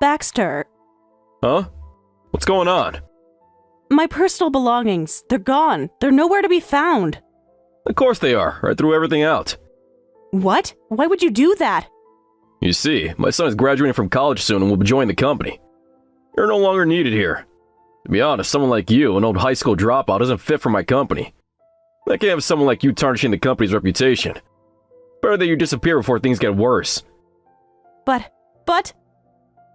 Baxter, Huh? What's going on? my personal belongings, they're gone. They're nowhere to be found. Of course they are. I threw everything out. What? Why would you do that? You see, my son is graduating from college soon and will be joining the company. You're no longer needed here. To be honest, someone like you, an old high school dropout, isn't fit for my company. I can't have someone like you tarnishing the company's reputation. Better that you disappear before things get worse. But,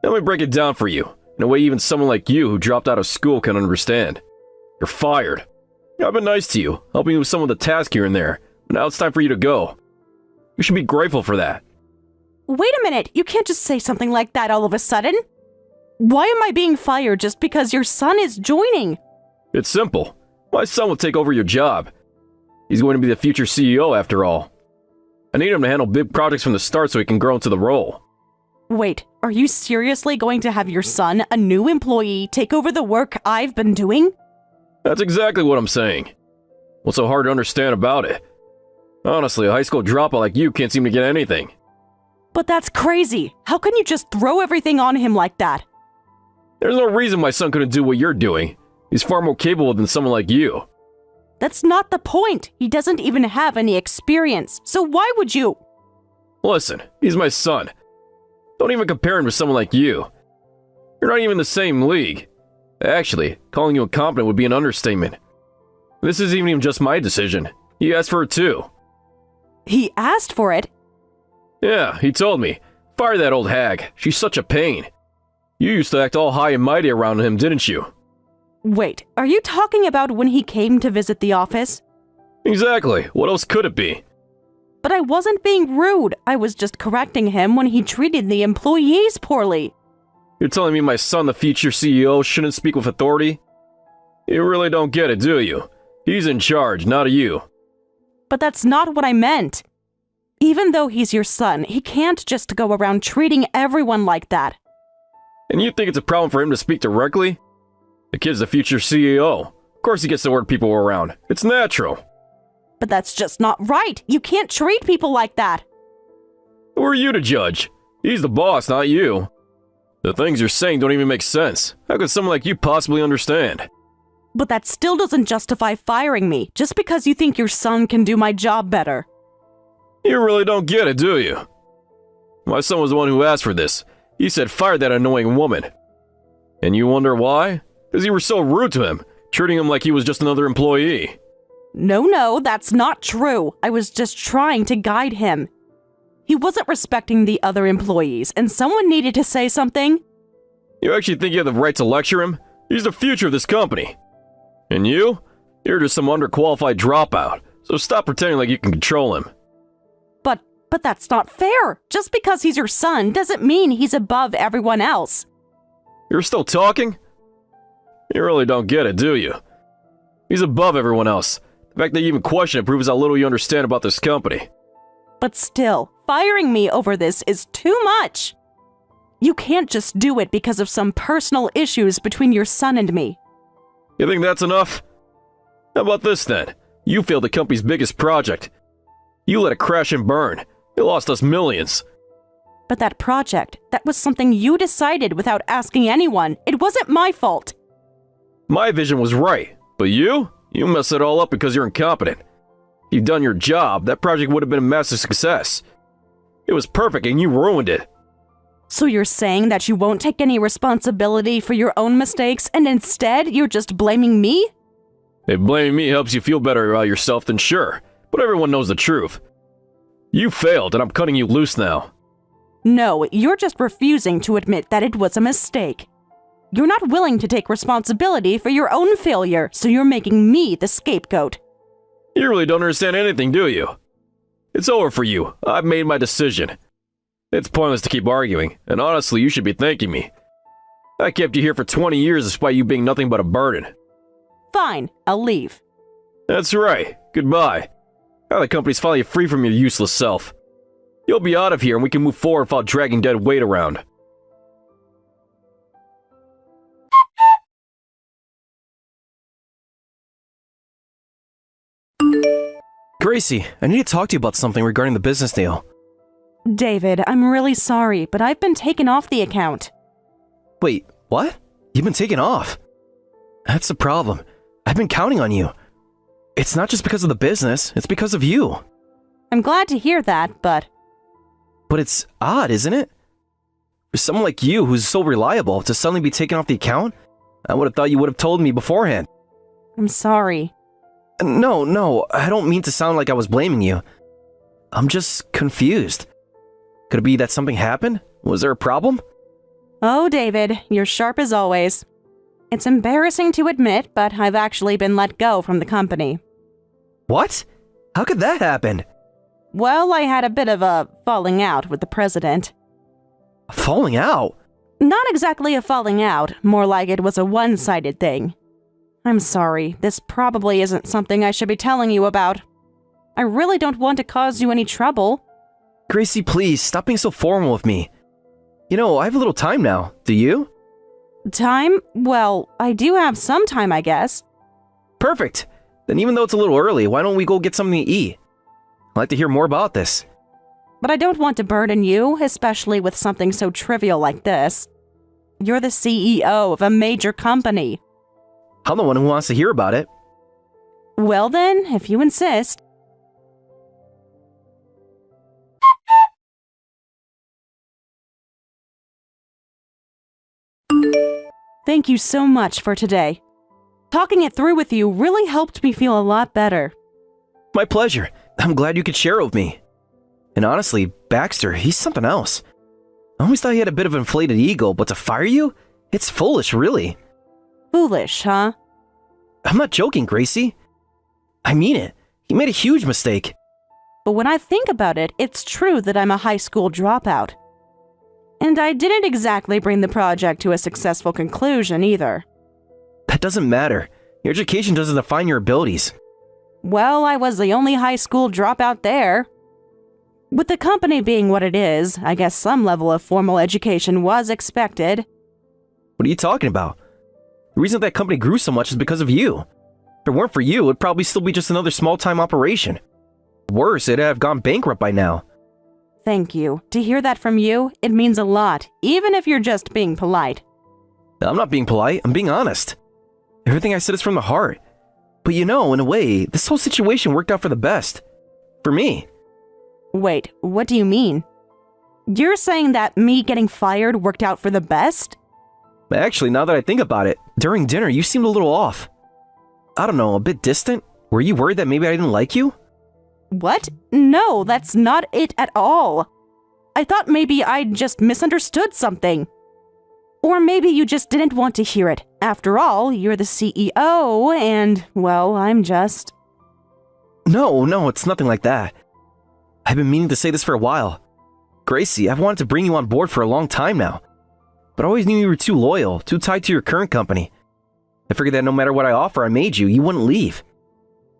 Let me break it down for you, in a way even someone like you who dropped out of school can understand. You're fired. I've been nice to you, helping you with some of the tasks here and there, but now it's time for you to go. You should be grateful for that. wait a minute, you can't just say something like that all of a sudden. Why am I being fired just because your son is joining? It's simple. My son will take over your job. He's going to be the future CEO after all. I need him to handle big projects from the start so he can grow into the role. Wait, are you seriously going to have your son, a new employee, take over the work I've been doing? That's exactly what I'm saying. What's so hard to understand about it? Honestly, a high school dropout like you can't seem to get anything. But that's crazy. How can you just throw everything on him like that? There's no reason my son couldn't do what you're doing. He's far more capable than someone like you. That's not the point. He doesn't even have any experience. So why would you? Listen, he's my son. Don't even compare him to someone like you. You're not even in the same league. Actually, calling you incompetent would be an understatement. This isn't even just my decision. He asked for it too. He asked for it. Yeah, he told me. Fire that old hag. She's such a pain. You used to act all high and mighty around him, didn't you? Wait, are you talking about when he came to visit the office? Exactly. What else could it be? But I wasn't being rude. I was just correcting him when he treated the employees poorly. You're telling me my son, the future CEO, shouldn't speak with authority? You really don't get it, do you? He's in charge, not you. But that's not what I meant. Even though he's your son, he can't just go around treating everyone like that. And you think it's a problem for him to speak directly? The kid's the future CEO. Of course he gets to order people around. It's natural. But that's just not right. You can't treat people like that. Who are you to judge? He's the boss, not you. The things you're saying don't even make sense. How could someone like you possibly understand? But that still doesn't justify firing me, just because you think your son can do my job better. You really don't get it, do you? My son was the one who asked for this. He said fire that annoying woman. And you wonder why? Because you were so rude to him, treating him like he was just another employee. No, that's not true. I was just trying to guide him. He wasn't respecting the other employees, and someone needed to say something. You actually think you have the right to lecture him? He's the future of this company. And you? You're just some underqualified dropout, so stop pretending like you can control him. But that's not fair. Just because he's your son doesn't mean he's above everyone else. You're still talking? You really don't get it, do you? He's above everyone else. The fact that you even question it proves how little you understand about this company. But still, firing me over this is too much. You can't just do it because of some personal issues between your son and me. You think that's enough? How about this then? You failed the company's biggest project. You let it crash and burn. You lost us millions. But that project, that was something you decided without asking anyone. It wasn't my fault. My vision was right, but you messed it all up because you're incompetent. If you'd done your job, that project would have been a massive success. It was perfect and you ruined it. So you're saying that you won't take any responsibility for your own mistakes and instead you're just blaming me? If blaming me helps you feel better about yourself, then sure, but everyone knows the truth. You failed and I'm cutting you loose now. No, you're just refusing to admit that it was a mistake. You're not willing to take responsibility for your own failure, so you're making me the scapegoat. You really don't understand anything, do you? It's over for you. I've made my decision. It's pointless to keep arguing, and honestly, you should be thanking me. I kept you here for 20 years despite you being nothing but a burden. Fine, I'll leave. That's right. Goodbye. Now the company's finally free from your useless self. You'll be out of here and we can move forward without dragging dead weight around. Gracie, I need to talk to you about something regarding the business deal. David, I'm really sorry, but I've been taken off the account. Wait, what? You've been taken off. That's the problem. I've been counting on you. It's not just because of the business, it's because of you. I'm glad to hear that, but But it's odd, isn't it? For someone like you who's so reliable to suddenly be taken off the account, I would have thought you would have told me beforehand. I'm sorry. No, I don't mean to sound like I was blaming you. I'm just confused. Could it be that something happened? Was there a problem? Oh, David, you're sharp as always. It's embarrassing to admit, but I've actually been let go from the company. What? How could that happen? Well, I had a bit of a falling out with the president. Falling out? Not exactly a falling out, more like it was a one-sided thing. I'm sorry, this probably isn't something I should be telling you about. I really don't want to cause you any trouble. Gracie, please, stop being so formal with me. You know, I have a little time now. Do you? Time? Well, I do have some time, I guess. Perfect. Then even though it's a little early, why don't we go get something to eat? I'd like to hear more about this. But I don't want to burden you, especially with something so trivial like this. You're the CEO of a major company. I'm the one who wants to hear about it. Well then, if you insist. Thank you so much for today. Talking it through with you really helped me feel a lot better. My pleasure. I'm glad you could share it with me. And honestly, Baxter, he's something else. I always thought he had a bit of an inflated ego, but to fire you? It's foolish, really. Foolish, huh? I'm not joking, Gracie. I mean it. He made a huge mistake. But when I think about it, it's true that I'm a high school dropout. And I didn't exactly bring the project to a successful conclusion either. That doesn't matter. Your education doesn't define your abilities. Well, I was the only high school dropout there. With the company being what it is, I guess some level of formal education was expected. What are you talking about? The reason that company grew so much is because of you. If it weren't for you, it'd probably still be just another small-time operation. Worse, it'd have gone bankrupt by now. Thank you. To hear that from you, it means a lot, even if you're just being polite. I'm not being polite, I'm being honest. Everything I said is from the heart. But you know, in a way, this whole situation worked out for the best. For me. Wait, what do you mean? You're saying that me getting fired worked out for the best? Actually, now that I think about it, during dinner you seemed a little off. I don't know, a bit distant? Were you worried that maybe I didn't like you? What? No, that's not it at all. I thought maybe I just misunderstood something. Or maybe you just didn't want to hear it. After all, you're the CEO, and, well, I'm just... No, it's nothing like that. I've been meaning to say this for a while. Gracie, I've wanted to bring you on board for a long time now. But I always knew you were too loyal, too tied to your current company. I figured that no matter what I made you, you wouldn't leave.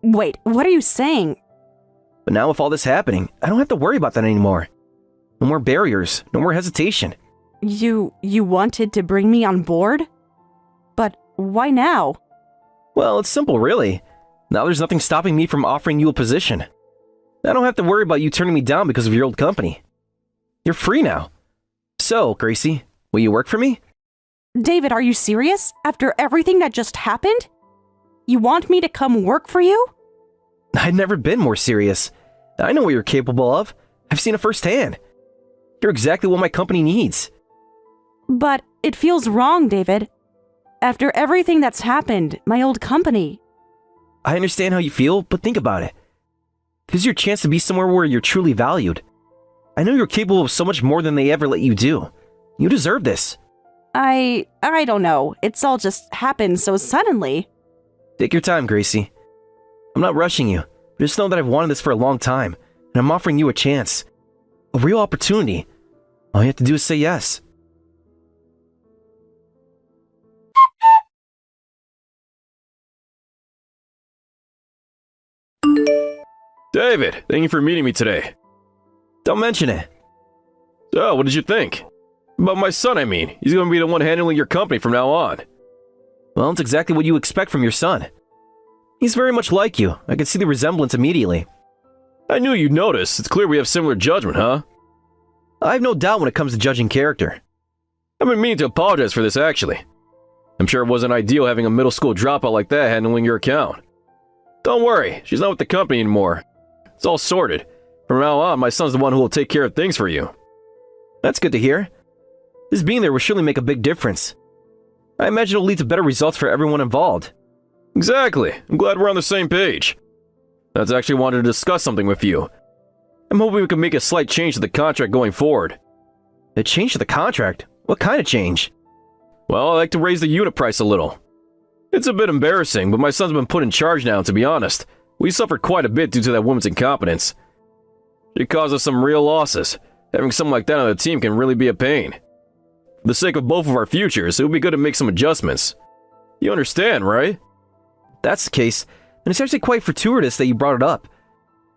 Wait, what are you saying? But now with all this happening, I don't have to worry about that anymore. No more barriers, no more hesitation. You wanted to bring me on board? But why now? Well, it's simple, really. Now there's nothing stopping me from offering you a position. I don't have to worry about you turning me down because of your old company. You're free now. So, Gracie, will you work for me? David, are you serious? After everything that just happened? You want me to come work for you? I've never been more serious. I know what you're capable of. I've seen it firsthand. You're exactly what my company needs. But it feels wrong, David. After everything that's happened, my old company. I understand how you feel, but think about it. This is your chance to be somewhere where you're truly valued. I know you're capable of so much more than they ever let you do. You deserve this. I don't know. It's all just happened so suddenly. Take your time, Gracie. I'm not rushing you. Just know that I've wanted this for a long time, and I'm offering you a chance. A real opportunity. All you have to do is say yes. David, thank you for meeting me today. Don't mention it. So, what did you think? About my son, I mean. He's going to be the one handling your company from now on. Well, it's exactly what you expect from your son. He's very much like you. I can see the resemblance immediately. I knew you'd notice. It's clear we have similar judgment, huh? I have no doubt when it comes to judging character. I've been meaning to apologize for this, actually. I'm sure it wasn't ideal having a middle school dropout like that handling your account. Don't worry, she's not with the company anymore. It's all sorted. From now on, my son's the one who will take care of things for you. That's good to hear. His being there will surely make a big difference. I imagine it'll lead to better results for everyone involved. Exactly. I'm glad we're on the same page. That's actually wanted to discuss something with you. I'm hoping we can make a slight change to the contract going forward. A change to the contract? What kind of change? Well, I'd like to raise the unit price a little. It's a bit embarrassing, but my son's been put in charge now, and to be honest, we suffered quite a bit due to that woman's incompetence. She caused us some real losses. Having someone like that on the team can really be a pain. For the sake of both of our futures, it would be good to make some adjustments. You understand, right? If that's the case, then it's actually quite fortuitous that you brought it up.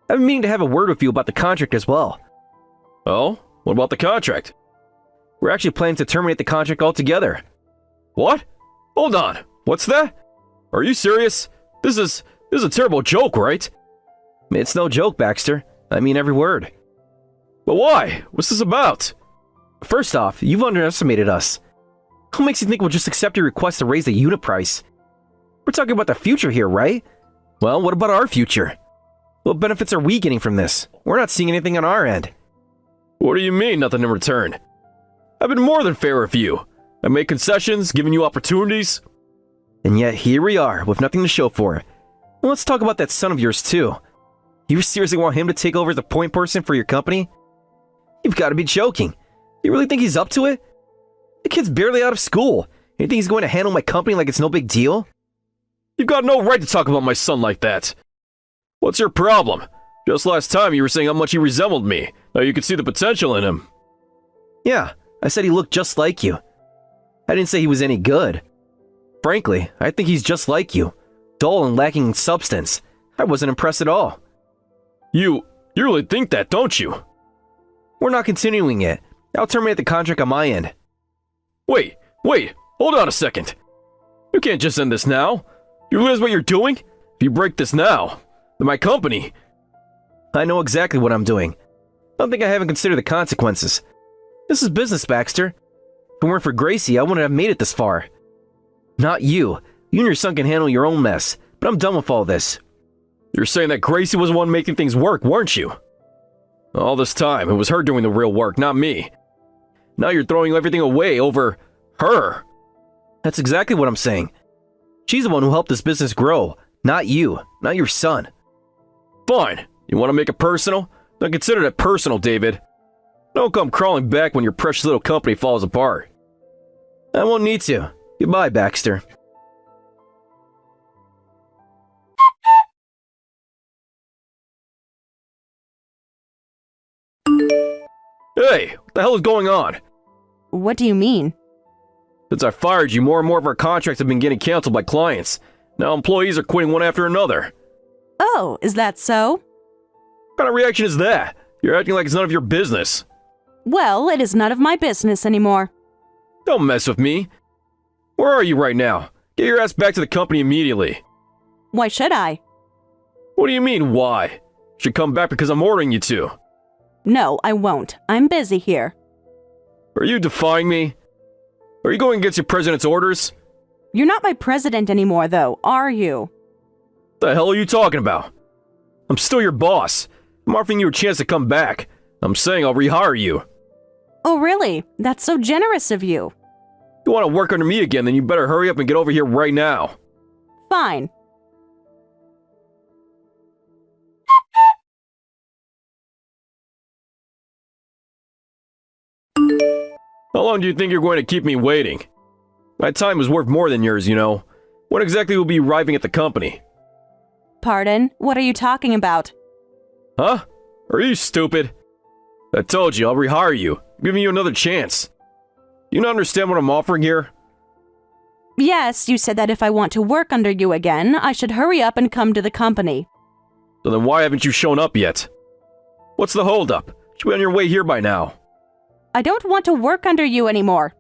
I've been meaning to have a word with you about the contract as well. Oh? What about the contract? We're actually planning to terminate the contract altogether. What? Hold on. What's that? Are you serious? This is a terrible joke, right? It's no joke, Baxter. I mean every word. But why? What's this about? First off, you've underestimated us. Who makes you think we'll just accept your request to raise the unit price? We're talking about the future here, right? Well, what about our future? What benefits are we getting from this? We're not seeing anything on our end. What do you mean, nothing in return? I've been more than fair with you. I made concessions, given you opportunities. And yet here we are, with nothing to show for it. Well, let's talk about that son of yours too. You seriously want him to take over as the point person for your company? You've got to be joking. You really think he's up to it? The kid's barely out of school. You think he's going to handle my company like it's no big deal? You've got no right to talk about my son like that. What's your problem? Just last time you were saying how much he resembled me. Now you can see the potential in him. Yeah, I said he looked just like you. I didn't say he was any good. Frankly, I think he's just like you. Dull and lacking in substance. I wasn't impressed at all. You really think that, don't you? We're not continuing it. I'll terminate the contract on my end. Wait, hold on a second. You can't just end this now. You realize what you're doing? If you break this now, then my company... I know exactly what I'm doing. Don't think I haven't considered the consequences. This is business, Baxter. If it weren't for Gracie, I wouldn't have made it this far. Not you. You and your son can handle your own mess, but I'm done with all this. You're saying that Gracie was the one making things work, weren't you? All this time, it was her doing the real work, not me. Now you're throwing everything away over her. That's exactly what I'm saying. She's the one who helped this business grow, not you, not your son. Fine. You want to make it personal? Then consider it personal, David. Don't come crawling back when your precious little company falls apart. I won't need to. Goodbye, Baxter. Hey, what the hell is going on? What do you mean? Since I fired you, more and more of our contracts have been getting canceled by clients. Now employees are quitting one after another. Oh, is that so? What kind of reaction is that? You're acting like it's none of your business. Well, it is none of my business anymore. Don't mess with me. Where are you right now? Get your ass back to the company immediately. Why should I? What do you mean, why? You should come back because I'm ordering you to. No, I won't. I'm busy here. Are you defying me? Are you going against your president's orders? You're not my president anymore, though, are you? What the hell are you talking about? I'm still your boss. I'm offering you a chance to come back. I'm saying I'll rehire you. Oh, really? That's so generous of you. If you want to work under me again, then you better hurry up and get over here right now. Fine. How long do you think you're going to keep me waiting? My time is worth more than yours, you know. When exactly will you be arriving at the company? Pardon? What are you talking about? Huh? Are you stupid? I told you, I'll rehire you. I'm giving you another chance. You not understand what I'm offering here? Yes, you said that if I want to work under you again, I should hurry up and come to the company. So then why haven't you shown up yet? What's the holdup? You should be on your way here by now. I don't want to work under you anymore.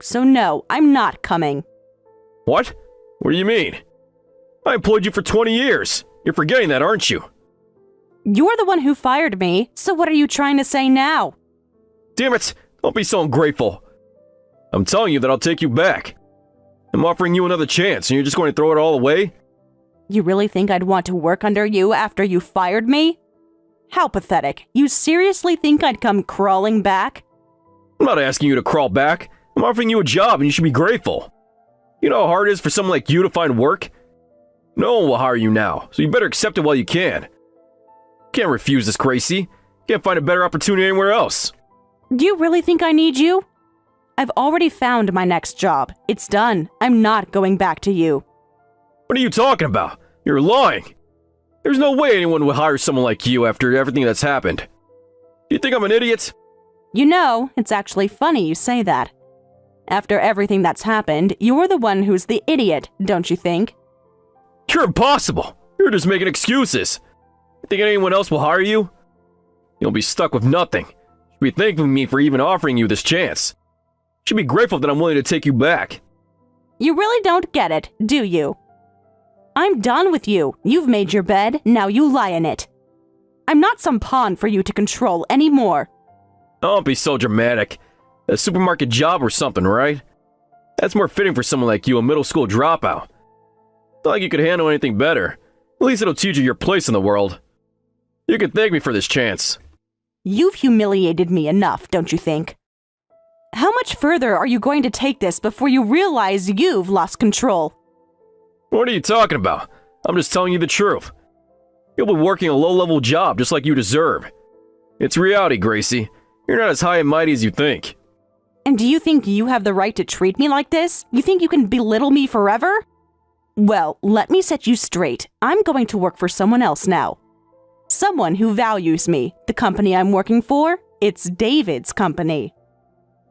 So no, I'm not coming. What? What do you mean? I employed you for 20 years. You're forgetting that, aren't you? You're the one who fired me, so what are you trying to say now? Damn it! Don't be so ungrateful. I'm telling you that I'll take you back. I'm offering you another chance, and you're just going to throw it all away? You really think I'd want to work under you after you fired me? How pathetic. You seriously think I'd come crawling back? I'm not asking you to crawl back. I'm offering you a job, and you should be grateful. You know how hard it is for someone like you to find work? No one will hire you now, so you better accept it while you can. Can't refuse this, Gracie. Can't find a better opportunity anywhere else. Do you really think I need you? I've already found my next job. It's done. I'm not going back to you. What are you talking about? You're lying. There's no way anyone would hire someone like you after everything that's happened. Do you think I'm an idiot? You know, it's actually funny you say that. After everything that's happened, you're the one who's the idiot, don't you think? You're impossible. You're just making excuses. You think anyone else will hire you? You'll be stuck with nothing. You should be thanking me for even offering you this chance. You should be grateful that I'm willing to take you back. You really don't get it, do you? I'm done with you. You've made your bed, now you lie in it. I'm not some pawn for you to control anymore. Don't be so dramatic. A supermarket job or something, right? That's more fitting for someone like you, a middle school dropout. Not like you could handle anything better. At least it'll teach you your place in the world. You can thank me for this chance. You've humiliated me enough, don't you think? How much further are you going to take this before you realize you've lost control? What are you talking about? I'm just telling you the truth. You'll be working a low-level job just like you deserve. It's reality, Gracie. You're not as high and mighty as you think. And do you think you have the right to treat me like this? You think you can belittle me forever? Well, let me set you straight. I'm going to work for someone else now. Someone who values me. The company I'm working for? It's David's company.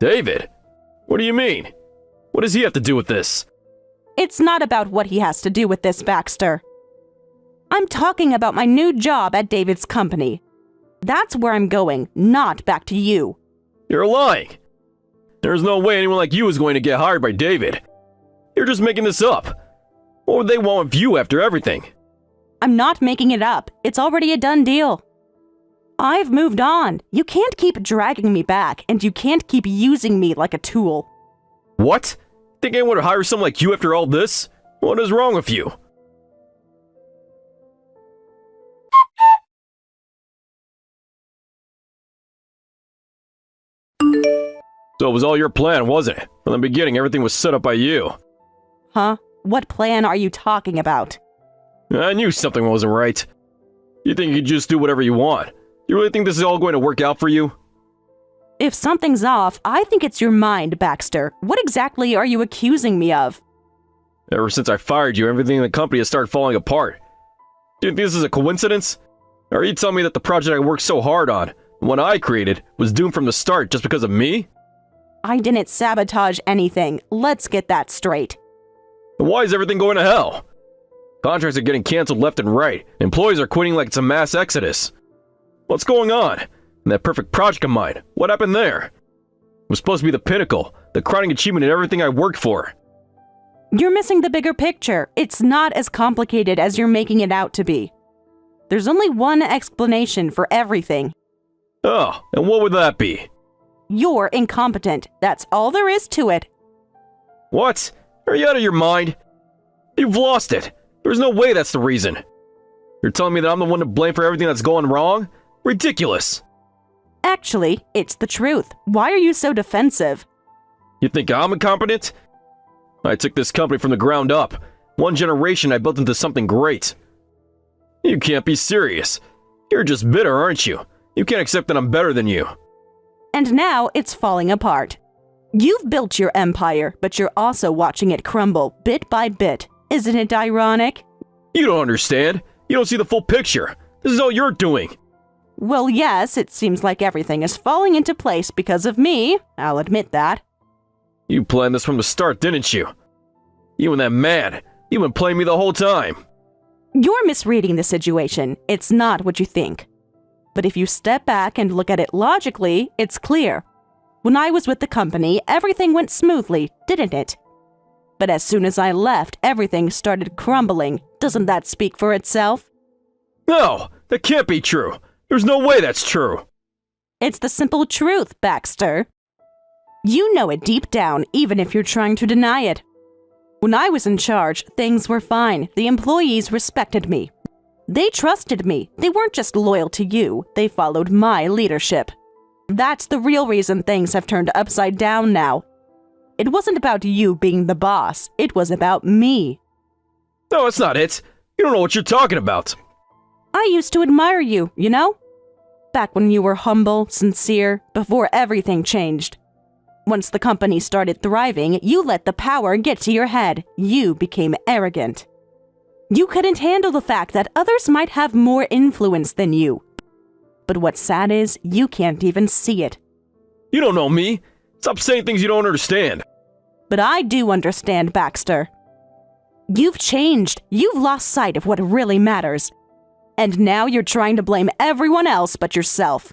David? What do you mean? What does he have to do with this? It's not about what he has to do with this, Baxter. I'm talking about my new job at David's company. That's where I'm going, not back to you. You're lying. There's no way anyone like you is going to get hired by David. You're just making this up. What would they want with you after everything? I'm not making it up. It's already a done deal. I've moved on. You can't keep dragging me back, and you can't keep using me like a tool. What? Think anyone would hire someone like you after all this? What is wrong with you? So it was all your plan, wasn't it? From the beginning, everything was set up by you. Huh? What plan are you talking about? I knew something wasn't right. You think you could just do whatever you want? You really think this is all going to work out for you? If something's off, I think it's your mind, Baxter. What exactly are you accusing me of? Ever since I fired you, everything in the company has started falling apart. Do you think this is a coincidence? Or are you telling me that the project I worked so hard on, the one I created, was doomed from the start just because of me? I didn't sabotage anything. Let's get that straight. Then why is everything going to hell? Contracts are getting canceled left and right. Employees are quitting like it's a mass exodus. What's going on? And that perfect project of mine, what happened there? It was supposed to be the pinnacle, the crowning achievement in everything I worked for. You're missing the bigger picture. It's not as complicated as you're making it out to be. There's only one explanation for everything. Oh, and what would that be? You're incompetent. That's all there is to it. What? Are you out of your mind? You've lost it. There's no way that's the reason. You're telling me that I'm the one to blame for everything that's going wrong? Ridiculous. Actually, it's the truth. Why are you so defensive? You think I'm incompetent? I took this company from the ground up. One generation I built into something great. You can't be serious. You're just bitter, aren't you? You can't accept that I'm better than you. And now it's falling apart. You've built your empire, but you're also watching it crumble bit by bit. Isn't it ironic? You don't understand. You don't see the full picture. This is all you're doing. Well, yes, it seems like everything is falling into place because of me. I'll admit that. You planned this from the start, didn't you? You and that man. You've been playing me the whole time. You're misreading the situation. It's not what you think. But if you step back and look at it logically, it's clear. When I was with the company, everything went smoothly, didn't it? But as soon as I left, everything started crumbling. Doesn't that speak for itself? No, that can't be true. There's no way that's true. It's the simple truth, Baxter. You know it deep down, even if you're trying to deny it. When I was in charge, things were fine. The employees respected me. They trusted me. They weren't just loyal to you. They followed my leadership. That's the real reason things have turned upside down now. It wasn't about you being the boss. It was about me. No, that's not it. You don't know what you're talking about. I used to admire you, you know? Back when you were humble, sincere, before everything changed. Once the company started thriving, you let the power get to your head. You became arrogant. You couldn't handle the fact that others might have more influence than you. But what's sad is, you can't even see it. You don't know me. Stop saying things you don't understand. But I do understand, Baxter. You've changed. You've lost sight of what really matters. And now you're trying to blame everyone else but yourself.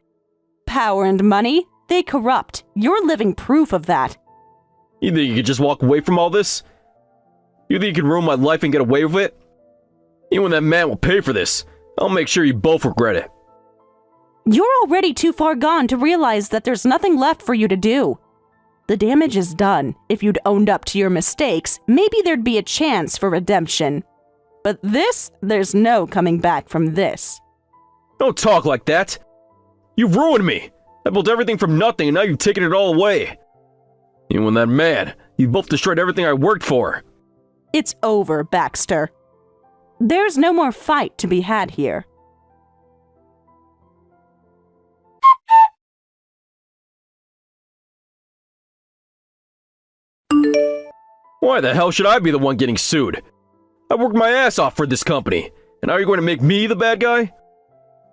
Power and money, they corrupt. You're living proof of that. You think you could just walk away from all this? You think you can ruin my life and get away with it? You and that man will pay for this. I'll make sure you both regret it. You're already too far gone to realize that there's nothing left for you to do. The damage is done. If you'd owned up to your mistakes, maybe there'd be a chance for redemption. But this, there's no coming back from this. Don't talk like that. You've ruined me. I built everything from nothing and now you've taken it all away. You and that man, you both destroyed everything I worked for. It's over, Baxter. There's no more fight to be had here. Why the hell should I be the one getting sued? I worked my ass off for this company, and now you're going to make me the bad guy?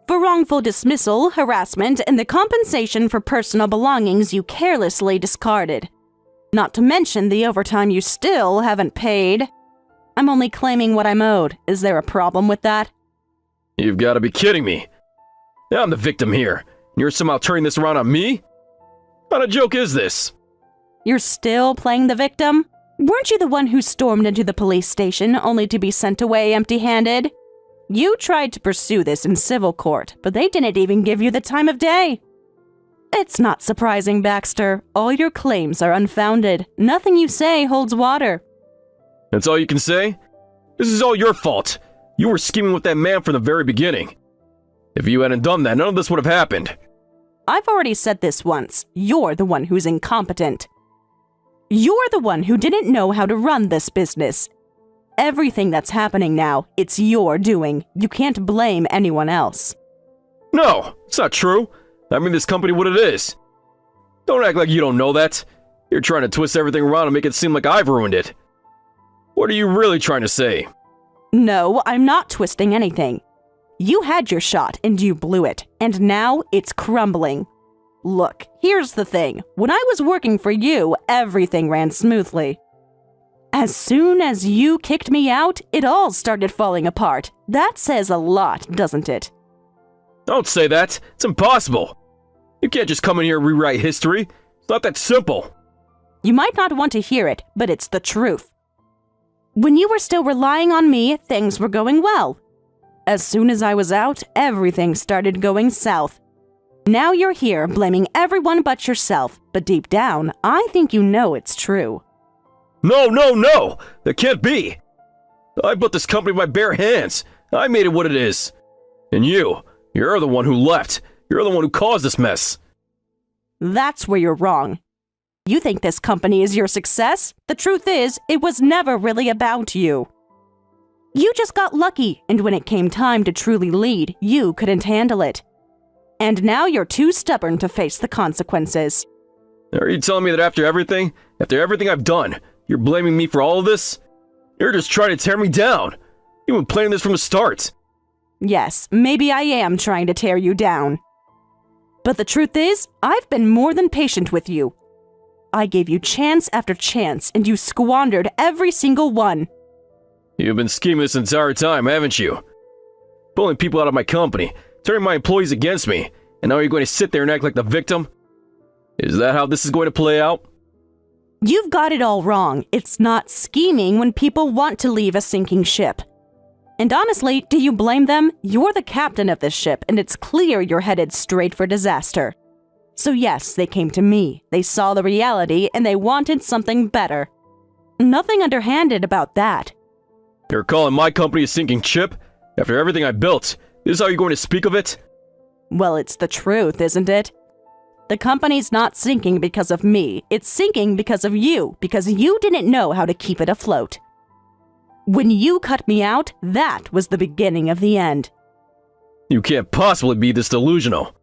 For wrongful dismissal, harassment, and the compensation for personal belongings you carelessly discarded. Not to mention the overtime you still haven't paid. I'm only claiming what I'm owed. Is there a problem with that? You've got to be kidding me. Now I'm the victim here, and you're somehow turning this around on me? What kind of joke is this? You're still playing the victim? Weren't you the one who stormed into the police station only to be sent away empty-handed? You tried to pursue this in civil court, but they didn't even give you the time of day. It's not surprising, Baxter. All your claims are unfounded. Nothing you say holds water. That's all you can say? This is all your fault. You were scheming with that man from the very beginning. If you hadn't done that, none of this would have happened. I've already said this once. You're the one who's incompetent. You're the one who didn't know how to run this business. Everything that's happening now, it's your doing. You can't blame anyone else. No, it's not true. I mean this company what it is. Don't act like you don't know that. You're trying to twist everything around and make it seem like I've ruined it. What are you really trying to say? No, I'm not twisting anything. You had your shot and you blew it, and now it's crumbling. Look, here's the thing. When I was working for you, everything ran smoothly. As soon as you kicked me out, it all started falling apart. That says a lot, doesn't it? Don't say that. It's impossible. You can't just come in here and rewrite history. It's not that simple. You might not want to hear it, but it's the truth. When you were still relying on me, things were going well. As soon as I was out, everything started going south. Now you're here blaming everyone but yourself, but deep down, I think you know it's true. No, no, no! That can't be! I built this company with my bare hands. I made it what it is. And you're the one who left. You're the one who caused this mess. That's where you're wrong. You think this company is your success? The truth is, it was never really about you. You just got lucky, and when it came time to truly lead, you couldn't handle it. And now you're too stubborn to face the consequences. Are you telling me that after everything I've done, you're blaming me for all of this? You're just trying to tear me down. You've been planning this from the start. Yes, maybe I am trying to tear you down. But the truth is, I've been more than patient with you. I gave you chance after chance, and you squandered every single one. You've been scheming this entire time, haven't you? Pulling people out of my company, turning my employees against me, and now you're going to sit there and act like the victim? Is that how this is going to play out? You've got it all wrong. It's not scheming when people want to leave a sinking ship. And honestly, do you blame them? You're the captain of this ship, and it's clear you're headed straight for disaster. So yes, they came to me. They saw the reality and they wanted something better. Nothing underhanded about that. You're calling my company a sinking ship? After everything I built, this is how you're going to speak of it? Well, it's the truth, isn't it? The company's not sinking because of me. It's sinking because of you, because you didn't know how to keep it afloat. When you cut me out, that was the beginning of the end. You can't possibly be this delusional.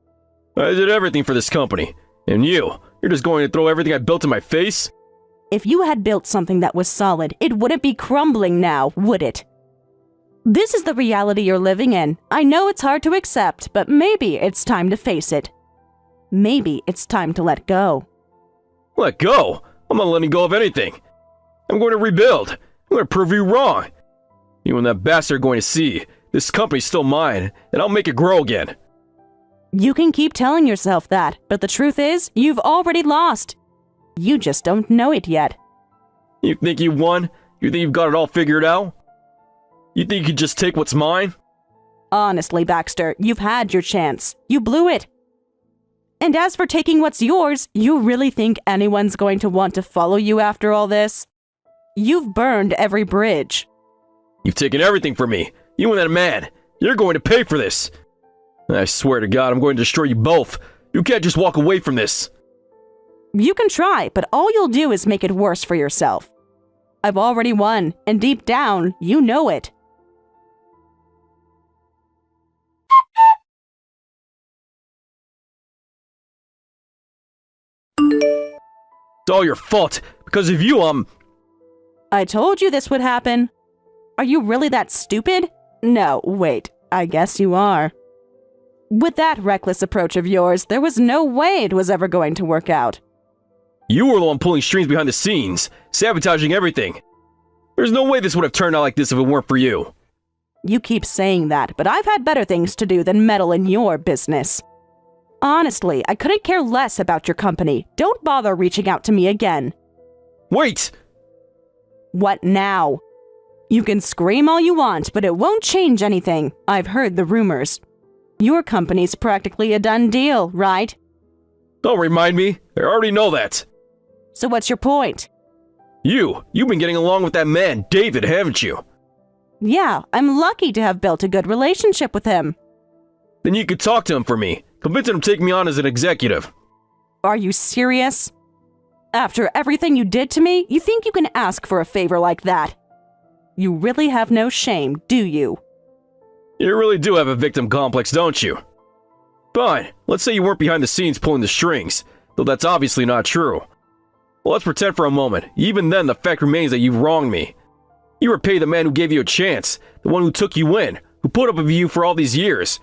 I did everything for this company, and you're just going to throw everything I built in my face? If you had built something that was solid, it wouldn't be crumbling now, would it? This is the reality you're living in. I know it's hard to accept, but maybe it's time to face it. Maybe it's time to let go. Let go? I'm not letting go of anything. I'm going to rebuild. I'm going to prove you wrong. You and that bastard are going to see. This company's still mine, and I'll make it grow again. You can keep telling yourself that, but the truth is, you've already lost. You just don't know it yet. You think you won? You think you've got it all figured out? You think you can just take what's mine? Honestly, Baxter, you've had your chance. You blew it. And as for taking what's yours, you really think anyone's going to want to follow you after all this? You've burned every bridge. You've taken everything from me. You and that man. You're going to pay for this. I swear to God, I'm going to destroy you both. You can't just walk away from this. You can try, but all you'll do is make it worse for yourself. I've already won, and deep down, you know it. It's all your fault. Because of you, I told you this would happen. Are you really that stupid? No, wait, I guess you are. With that reckless approach of yours, there was no way it was ever going to work out. You were the one pulling strings behind the scenes, sabotaging everything. There's no way this would have turned out like this if it weren't for you. You keep saying that, but I've had better things to do than meddle in your business. Honestly, I couldn't care less about your company. Don't bother reaching out to me again. Wait! What now? You can scream all you want, but it won't change anything. I've heard the rumors. Your company's practically a done deal, right? Don't remind me. I already know that. So what's your point? You've been getting along with that man, David, haven't you? Yeah, I'm lucky to have built a good relationship with him. Then you could talk to him for me. Convince him to take me on as an executive. Are you serious? After everything you did to me, you think you can ask for a favor like that? You really have no shame, do you? You really do have a victim complex, don't you? Fine, let's say you weren't behind the scenes pulling the strings, though that's obviously not true. Well, let's pretend for a moment. Even then, the fact remains that you've wronged me. You repaid the man who gave you a chance, the one who took you in, who put up with you for all these years.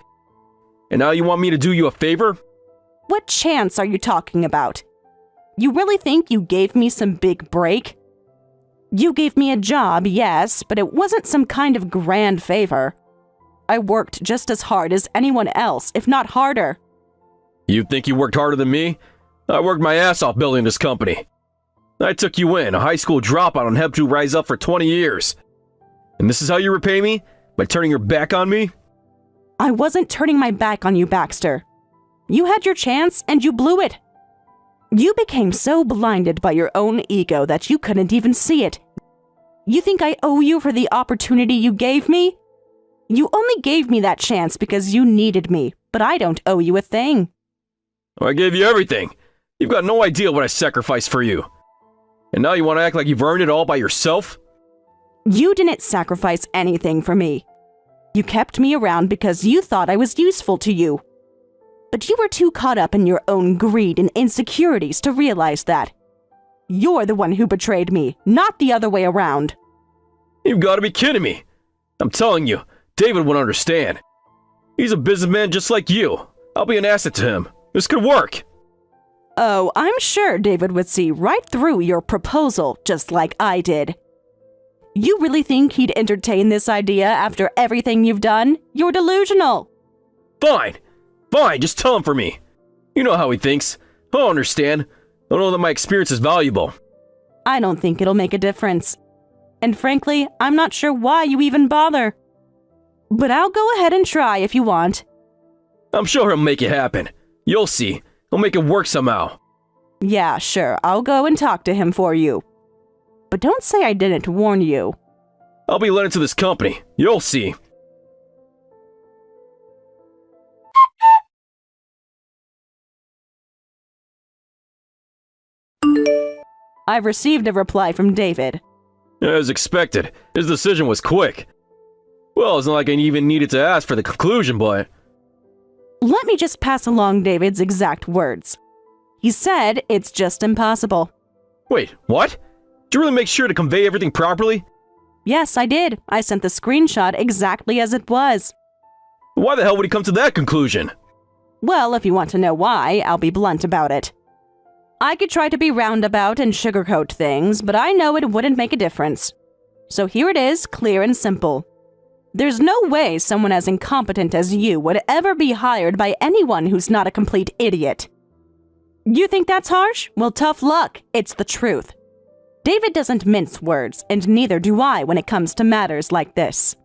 And now you want me to do you a favor? What chance are you talking about? You really think you gave me some big break? You gave me a job, yes, but it wasn't some kind of grand favor. I worked just as hard as anyone else, if not harder. You think you worked harder than me? I worked my ass off building this company. I took you in, a high school dropout, and helped you rise up for 20 years. And this is how you repay me? By turning your back on me? I wasn't turning my back on you, Baxter. You had your chance, and you blew it. You became so blinded by your own ego that you couldn't even see it. You think I owe you for the opportunity you gave me? You only gave me that chance because you needed me, but I don't owe you a thing. I gave you everything. You've got no idea what I sacrificed for you. And now you want to act like you've earned it all by yourself? You didn't sacrifice anything for me. You kept me around because you thought I was useful to you. But you were too caught up in your own greed and insecurities to realize that. You're the one who betrayed me, not the other way around. You've got to be kidding me. I'm telling you, David would understand. He's a businessman just like you. I'll be an asset to him. This could work. Oh, I'm sure David would see right through your proposal, just like I did. You really think he'd entertain this idea after everything you've done? You're delusional. Fine. Fine, just tell him for me. You know how he thinks. He'll understand. He'll know that my experience is valuable. I don't think it'll make a difference. And frankly, I'm not sure why you even bother. But I'll go ahead and try if you want. I'm sure he'll make it happen. You'll see. He'll make it work somehow. Yeah, sure, I'll go and talk to him for you. But don't say I didn't warn you. I'll be led into this company. You'll see. I've received a reply from David. As expected, his decision was quick. Well, it's not like I even needed to ask for the conclusion, but... Let me just pass along David's exact words. He said it's just impossible. Wait, what? Did you really make sure to convey everything properly? Yes, I did. I sent the screenshot exactly as it was. Why the hell would he come to that conclusion? Well, if you want to know why, I'll be blunt about it. I could try to be roundabout and sugarcoat things, but I know it wouldn't make a difference. So here it is, clear and simple. There's no way someone as incompetent as you would ever be hired by anyone who's not a complete idiot. You think that's harsh? Well, tough luck. It's the truth. David doesn't mince words, and neither do I when it comes to matters like this.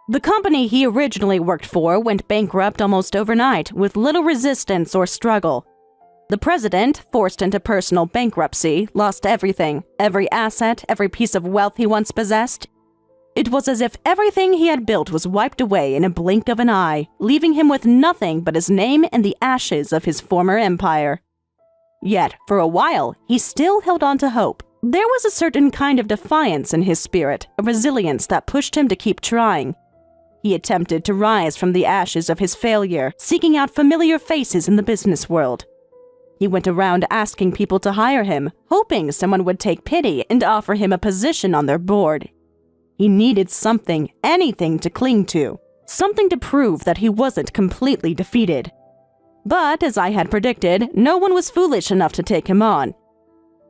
The company he originally worked for went bankrupt almost overnight, with little resistance or struggle. The president, forced into personal bankruptcy, lost everything, every asset, every piece of wealth he once possessed. It was as if everything he had built was wiped away in a blink of an eye, leaving him with nothing but his name and the ashes of his former empire. Yet, for a while, he still held on to hope. There was a certain kind of defiance in his spirit, a resilience that pushed him to keep trying. He attempted to rise from the ashes of his failure, seeking out familiar faces in the business world. He went around asking people to hire him, hoping someone would take pity and offer him a position on their board. He needed something, anything to cling to, something to prove that he wasn't completely defeated. But, as I had predicted, no one was foolish enough to take him on.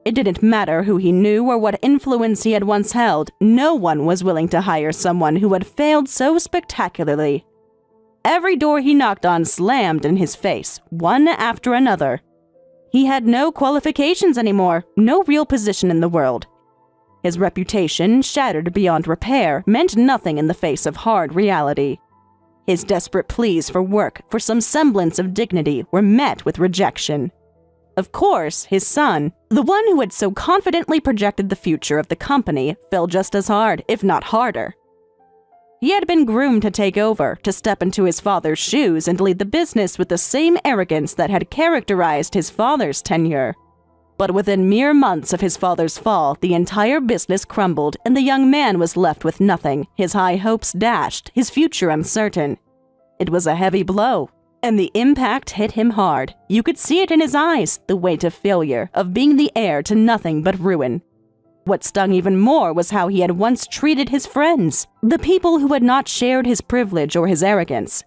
It didn't matter who he knew or what influence he had once held, no one was willing to hire someone who had failed so spectacularly. Every door he knocked on slammed in his face, one after another. He had no qualifications anymore, no real position in the world. His reputation, shattered beyond repair, meant nothing in the face of hard reality. His desperate pleas for work, for some semblance of dignity, were met with rejection. Of course, his son, the one who had so confidently projected the future of the company, fell just as hard, if not harder. He had been groomed to take over, to step into his father's shoes and lead the business with the same arrogance that had characterized his father's tenure. But within mere months of his father's fall, the entire business crumbled and the young man was left with nothing, his high hopes dashed, his future uncertain. It was a heavy blow, and the impact hit him hard. You could see it in his eyes, the weight of failure, of being the heir to nothing but ruin. What stung even more was how he had once treated his friends, the people who had not shared his privilege or his arrogance.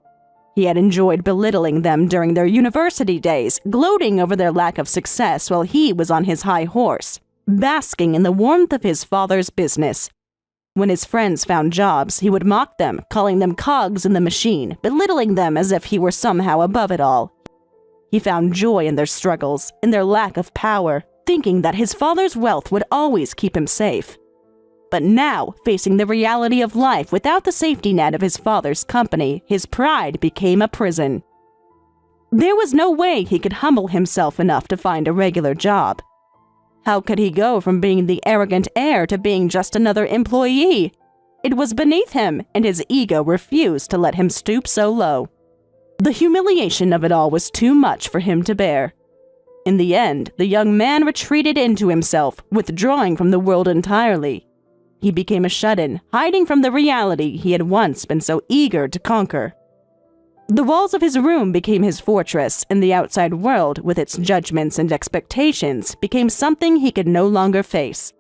He had enjoyed belittling them during their university days, gloating over their lack of success while he was on his high horse, basking in the warmth of his father's business. When his friends found jobs, he would mock them, calling them cogs in the machine, belittling them as if he were somehow above it all. He found joy in their struggles, in their lack of power, thinking that his father's wealth would always keep him safe. But now, facing the reality of life without the safety net of his father's company, his pride became a prison. There was no way he could humble himself enough to find a regular job. How could he go from being the arrogant heir to being just another employee? It was beneath him, and his ego refused to let him stoop so low. The humiliation of it all was too much for him to bear. In the end, the young man retreated into himself, withdrawing from the world entirely. He became a shut-in, hiding from the reality he had once been so eager to conquer. The walls of his room became his fortress, and the outside world, with its judgments and expectations, became something he could no longer face.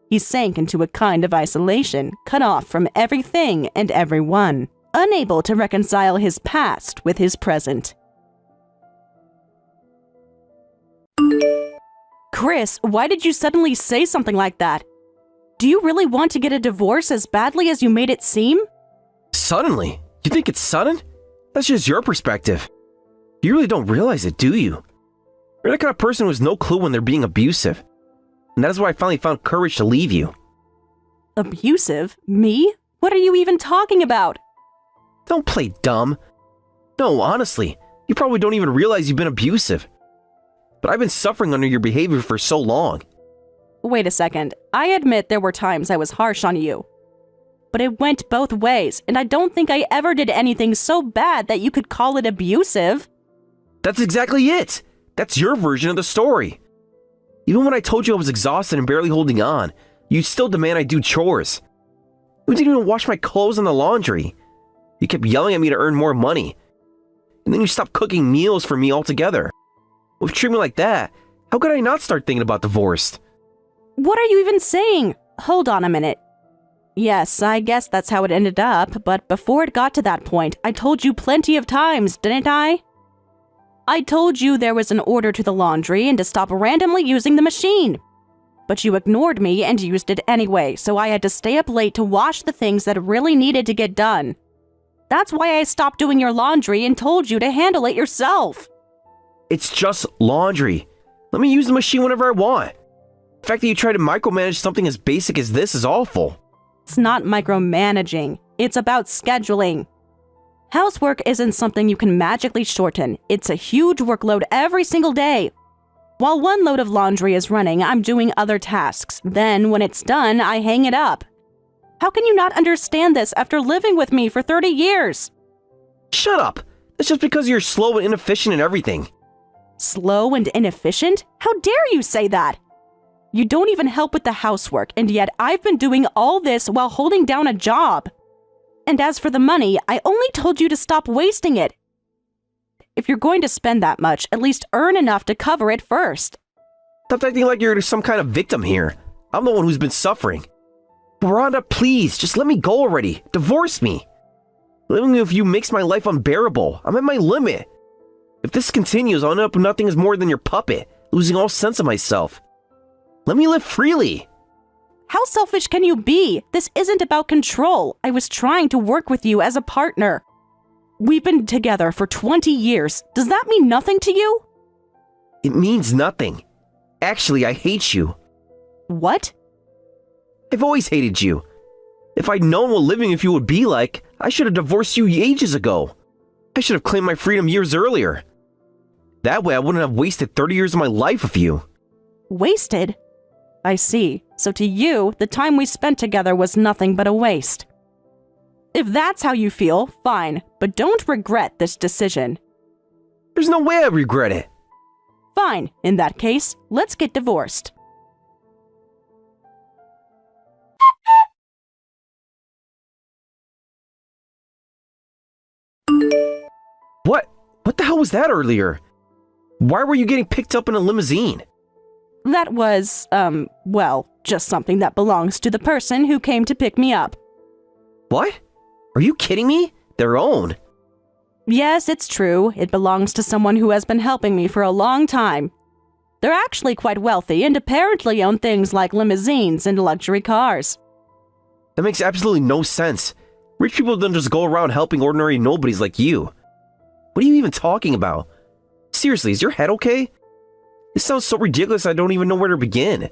He sank into a kind of isolation, cut off from everything and everyone, unable to reconcile his past with his present. Chris, why did you suddenly say something like that? Do you really want to get a divorce as badly as you made it seem? Suddenly? You think it's sudden? That's just your perspective. You really don't realize it, do you? You're the kind of person who has no clue when they're being abusive. And that is why I finally found courage to leave you. Abusive? Me? What are you even talking about? Don't play dumb. No, honestly, you probably don't even realize you've been abusive. But I've been suffering under your behavior for so long. Wait a second. I admit there were times I was harsh on you. But it went both ways, and I don't think I ever did anything so bad that you could call it abusive. That's exactly it. That's your version of the story. Even when I told you I was exhausted and barely holding on, you still demand I do chores. You didn't even wash my clothes in the laundry. You kept yelling at me to earn more money. And then you stopped cooking meals for me altogether. With treatment like that, how could I not start thinking about divorce? What are you even saying? Hold on a minute. Yes, I guess that's how it ended up, but before it got to that point, I told you plenty of times, didn't I? I told you there was an order to the laundry and to stop randomly using the machine. But you ignored me and used it anyway, so I had to stay up late to wash the things that really needed to get done. That's why I stopped doing your laundry and told you to handle it yourself. It's just laundry. Let me use the machine whenever I want. The fact that you try to micromanage something as basic as this is awful. It's not micromanaging. It's about scheduling. Housework isn't something you can magically shorten. It's a huge workload every single day. While one load of laundry is running, I'm doing other tasks. Then, when it's done, I hang it up. How can you not understand this after living with me for 30 years? Shut up. That's just because you're slow and inefficient in everything. Slow and inefficient? How dare you say that? You don't even help with the housework, and yet I've been doing all this while holding down a job. And as for the money, I only told you to stop wasting it. If you're going to spend that much, at least earn enough to cover it first. Stop acting like you're some kind of victim here. I'm the one who's been suffering. Rhonda, please, just let me go already. Divorce me. Living with you makes my life unbearable. I'm at my limit. If this continues, I'll end up with nothing as more than your puppet, losing all sense of myself. Let me live freely. How selfish can you be? This isn't about control. I was trying to work with you as a partner. We've been together for 20 years. Does that mean nothing to you? It means nothing. Actually, I hate you. What? I've always hated you. If I'd known what living with you would be like, I should have divorced you ages ago. I should have claimed my freedom years earlier. That way I wouldn't have wasted 30 years of my life with you. Wasted? I see. So to you, the time we spent together was nothing but a waste. If that's how you feel, fine, but don't regret this decision. There's no way I regret it. Fine, in that case, let's get divorced. What the hell was that earlier? Why were you getting picked up in a limousine? That was, well, just something that belongs to the person who came to pick me up. What? Are you kidding me? Their own. Yes, it's true. It belongs to someone who has been helping me for a long time. They're actually quite wealthy and apparently own things like limousines and luxury cars. That makes absolutely no sense. Rich people don't just go around helping ordinary nobodies like you. What are you even talking about? Seriously, is your head okay? This sounds so ridiculous I don't even know where to begin.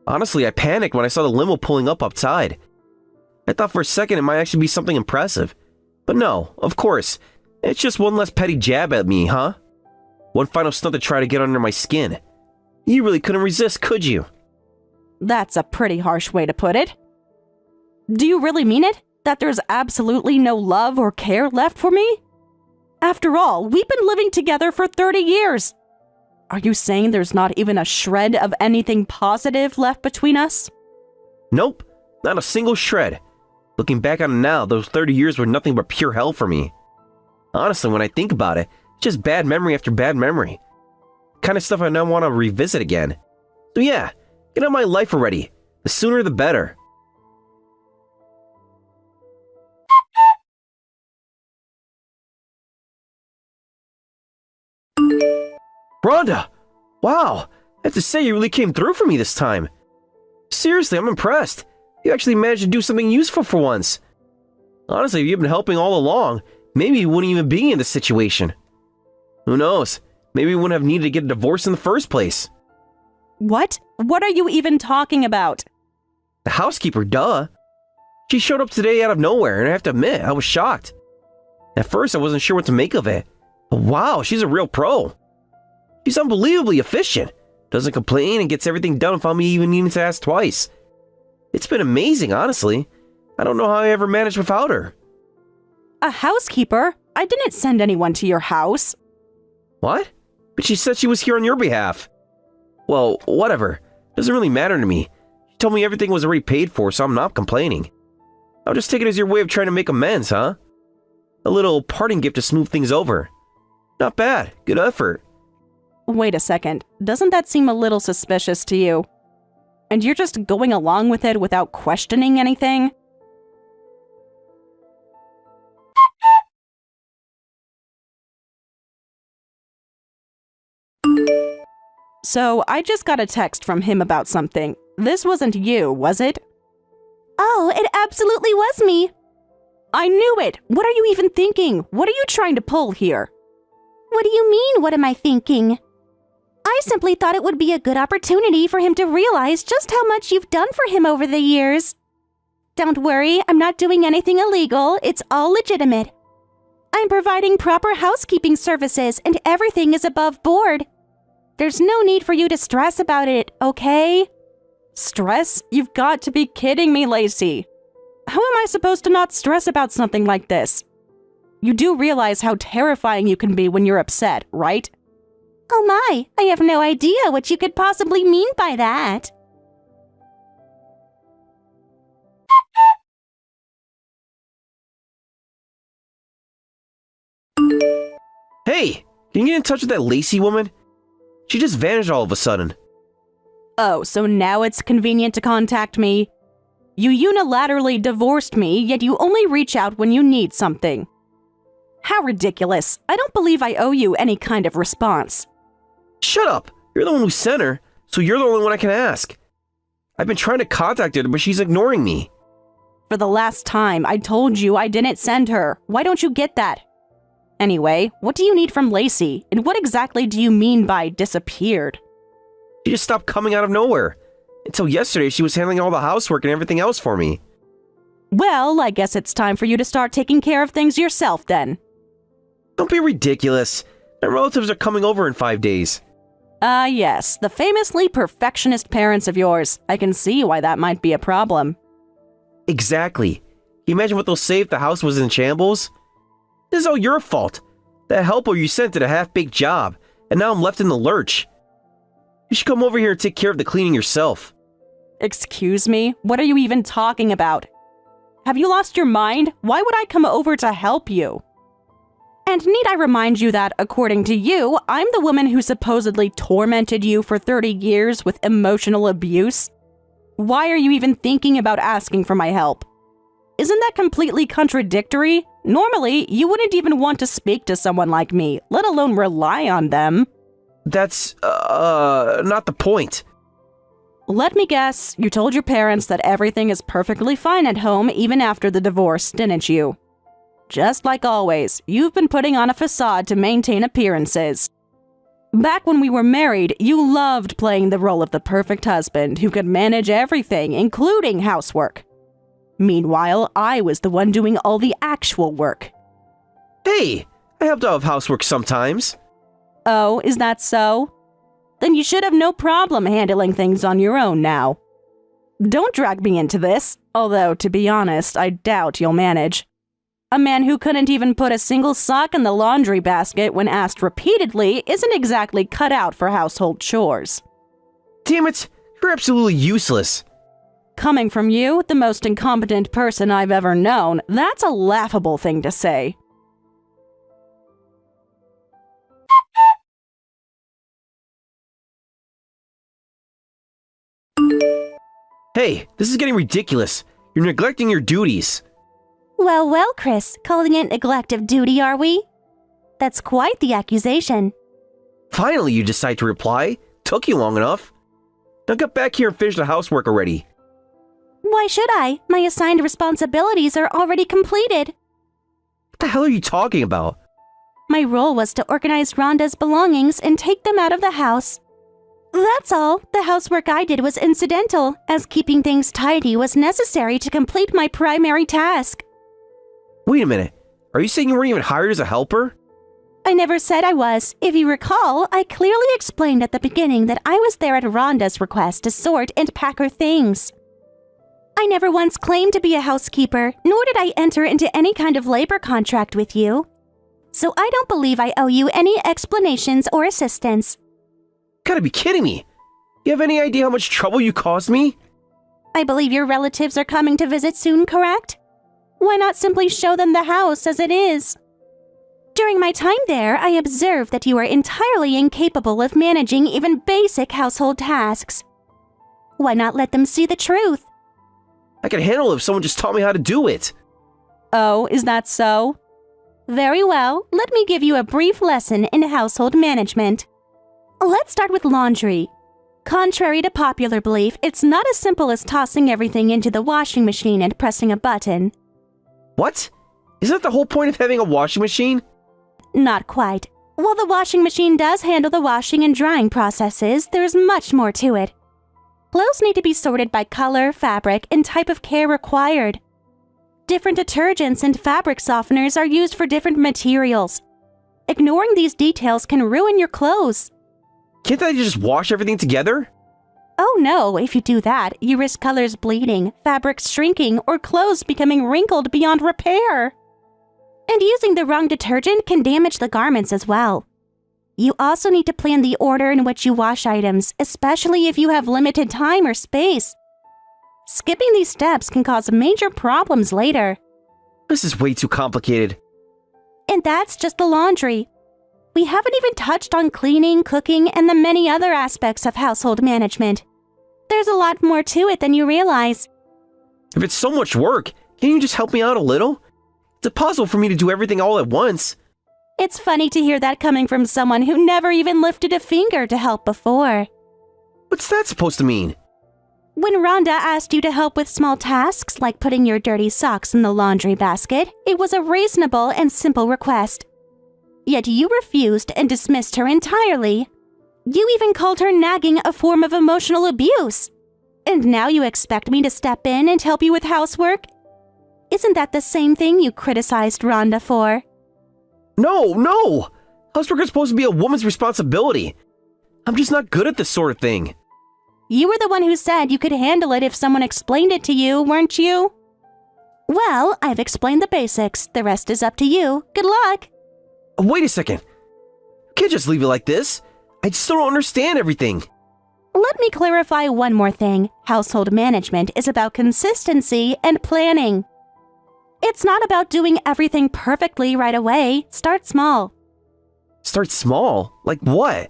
Honestly, I panicked when I saw the limo pulling up outside. I thought for a second it might actually be something impressive. But no, of course. It's just one less petty jab at me, huh? One final stunt to try to get under my skin. You really couldn't resist, could you? That's a pretty harsh way to put it. Do you really mean it? That there's absolutely no love or care left for me? After all, we've been living together for 30 years. Are you saying there's not even a shred of anything positive left between us? Nope, not a single shred. Looking back on it now, those 30 years were nothing but pure hell for me. Honestly, when I think about it, it's just bad memory after bad memory. Kind of stuff I now want to revisit again. So yeah, get out of my life already. The sooner the better. Rhonda! Wow, I have to say you really came through for me this time. Seriously, I'm impressed. You actually managed to do something useful for once. Honestly, if you've been helping all along, maybe you wouldn't even be in this situation. Who knows? Maybe you wouldn't have needed to get a divorce in the first place. What? What are you even talking about? The housekeeper, duh. She showed up today out of nowhere, and I have to admit, I was shocked. At first, I wasn't sure what to make of it. But wow, she's a real pro. She's unbelievably efficient. Doesn't complain and gets everything done without me even needing to ask twice. It's been amazing, honestly. I don't know how I ever managed without her. A housekeeper? I didn't send anyone to your house. What? But she said she was here on your behalf. Well, whatever. Doesn't really matter to me. She told me everything was already paid for, so I'm not complaining. I'll just take it as your way of trying to make amends, huh? A little parting gift to smooth things over. Not bad. Good effort. Wait a second. Doesn't that seem a little suspicious to you? And you're just going along with it without questioning anything? So, I just got a text from him about something. This wasn't you, was it? Oh, it absolutely was me. I knew it. What are you even thinking? What are you trying to pull here? What do you mean, what am I thinking? I simply thought it would be a good opportunity for him to realize just how much you've done for him over the years. Don't worry, I'm not doing anything illegal. It's all legitimate. I'm providing proper housekeeping services and everything is above board. There's no need for you to stress about it, okay? Stress? You've got to be kidding me, Lacey. How am I supposed to not stress about something like this? You do realize how terrifying you can be when you're upset, right? Oh my, I have no idea what you could possibly mean by that. Hey, can you get in touch with that Lacey woman? She just vanished all of a sudden. Oh, so now it's convenient to contact me? You unilaterally divorced me, yet you only reach out when you need something. How ridiculous. I don't believe I owe you any kind of response. Shut up! You're the one who sent her, so you're the only one I can ask. I've been trying to contact her, but she's ignoring me. For the last time, I told you I didn't send her. Why don't you get that? Anyway, what do you need from Lacey, and what exactly do you mean by disappeared? She just stopped coming out of nowhere. Until yesterday, she was handling all the housework and everything else for me. Well, I guess it's time for you to start taking care of things yourself then. Don't be ridiculous. My relatives are coming over in 5 days. Yes, the famously perfectionist parents of yours. I can see why that might be a problem. Exactly. Can you imagine what they'll say if the house was in shambles? This is all your fault. That helper you sent did a half-baked job, and now I'm left in the lurch. You should come over here and take care of the cleaning yourself. Excuse me? What are you even talking about? Have you lost your mind? Why would I come over to help you? And need I remind you that, according to you, I'm the woman who supposedly tormented you for 30 years with emotional abuse? Why are you even thinking about asking for my help? Isn't that completely contradictory? Normally, you wouldn't even want to speak to someone like me, let alone rely on them. That's, not the point. Let me guess, you told your parents that everything is perfectly fine at home even after the divorce, didn't you? Just like always, you've been putting on a facade to maintain appearances. Back when we were married, you loved playing the role of the perfect husband who could manage everything, including housework. Meanwhile, I was the one doing all the actual work. Hey, I helped out with housework sometimes. Oh, is that so? Then you should have no problem handling things on your own now. Don't drag me into this, although, to be honest, I doubt you'll manage. A man who couldn't even put a single sock in the laundry basket when asked repeatedly isn't exactly cut out for household chores. Damn it, you're absolutely useless. Coming from you, the most incompetent person I've ever known, that's a laughable thing to say. Hey, this is getting ridiculous. You're neglecting your duties. Well, well, Chris, calling it neglect of duty, are we? That's quite the accusation. Finally, you decide to reply. Took you long enough. Now get back here and finish the housework already. Why should I? My assigned responsibilities are already completed. What the hell are you talking about? My role was to organize Rhonda's belongings and take them out of the house. That's all. The housework I did was incidental, as keeping things tidy was necessary to complete my primary task. Wait a minute. Are you saying you weren't even hired as a helper? I never said I was. If you recall, I clearly explained at the beginning that I was there at Rhonda's request to sort and pack her things. I never once claimed to be a housekeeper, nor did I enter into any kind of labor contract with you. So I don't believe I owe you any explanations or assistance. Gotta be kidding me. You have any idea how much trouble you caused me? I believe your relatives are coming to visit soon, correct? Why not simply show them the house as it is? During my time there, I observed that you are entirely incapable of managing even basic household tasks. Why not let them see the truth? I could handle it if someone just taught me how to do it. Oh, is that so? Very well, let me give you a brief lesson in household management. Let's start with laundry. Contrary to popular belief, it's not as simple as tossing everything into the washing machine and pressing a button. What? Isn't that the whole point of having a washing machine? Not quite. While the washing machine does handle the washing and drying processes, there's much more to it. Clothes need to be sorted by color, fabric, and type of care required. Different detergents and fabric softeners are used for different materials. Ignoring these details can ruin your clothes. Can't I just wash everything together? Oh no, if you do that, you risk colors bleeding, fabrics shrinking, or clothes becoming wrinkled beyond repair. And using the wrong detergent can damage the garments as well. You also need to plan the order in which you wash items, especially if you have limited time or space. Skipping these steps can cause major problems later. This is way too complicated. And that's just the laundry. We haven't even touched on cleaning, cooking, and the many other aspects of household management. There's a lot more to it than you realize. If it's so much work, can you just help me out a little? It's impossible for me to do everything all at once. It's funny to hear that coming from someone who never even lifted a finger to help before. What's that supposed to mean? When Rhonda asked you to help with small tasks like putting your dirty socks in the laundry basket, it was a reasonable and simple request. Yet you refused and dismissed her entirely. You even called her nagging a form of emotional abuse. And now you expect me to step in and help you with housework? Isn't that the same thing you criticized Rhonda for? No! Housework is supposed to be a woman's responsibility. I'm just not good at this sort of thing. You were the one who said you could handle it if someone explained it to you, weren't you? Well, I've explained the basics. The rest is up to you. Good luck. Wait a second. You can't just leave it like this. I still don't understand everything. Let me clarify one more thing. Household management is about consistency and planning. It's not about doing everything perfectly right away. Start small. Start small? Like what?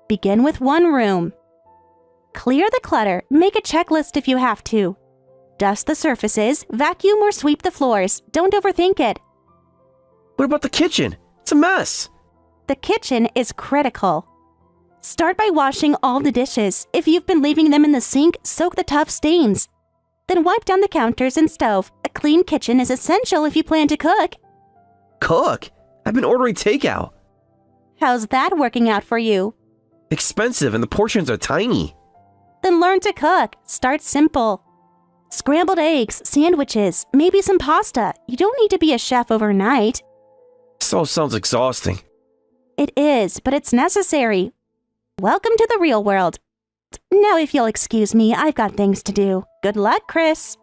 Begin with one room. Clear the clutter. Make a checklist if you have to. Dust the surfaces, vacuum or sweep the floors. Don't overthink it. What about the kitchen? It's a mess. The kitchen is critical. Start by washing all the dishes. If you've been leaving them in the sink, soak the tough stains. Then wipe down the counters and stove. A clean kitchen is essential if you plan to cook. Cook? I've been ordering takeout. How's that working out for you? Expensive and the portions are tiny. Then learn to cook. Start simple. Scrambled eggs, sandwiches, maybe some pasta. You don't need to be a chef overnight. This all sounds exhausting. It is, but it's necessary. Welcome to the real world. Now, if you'll excuse me, I've got things to do. Good luck, Chris.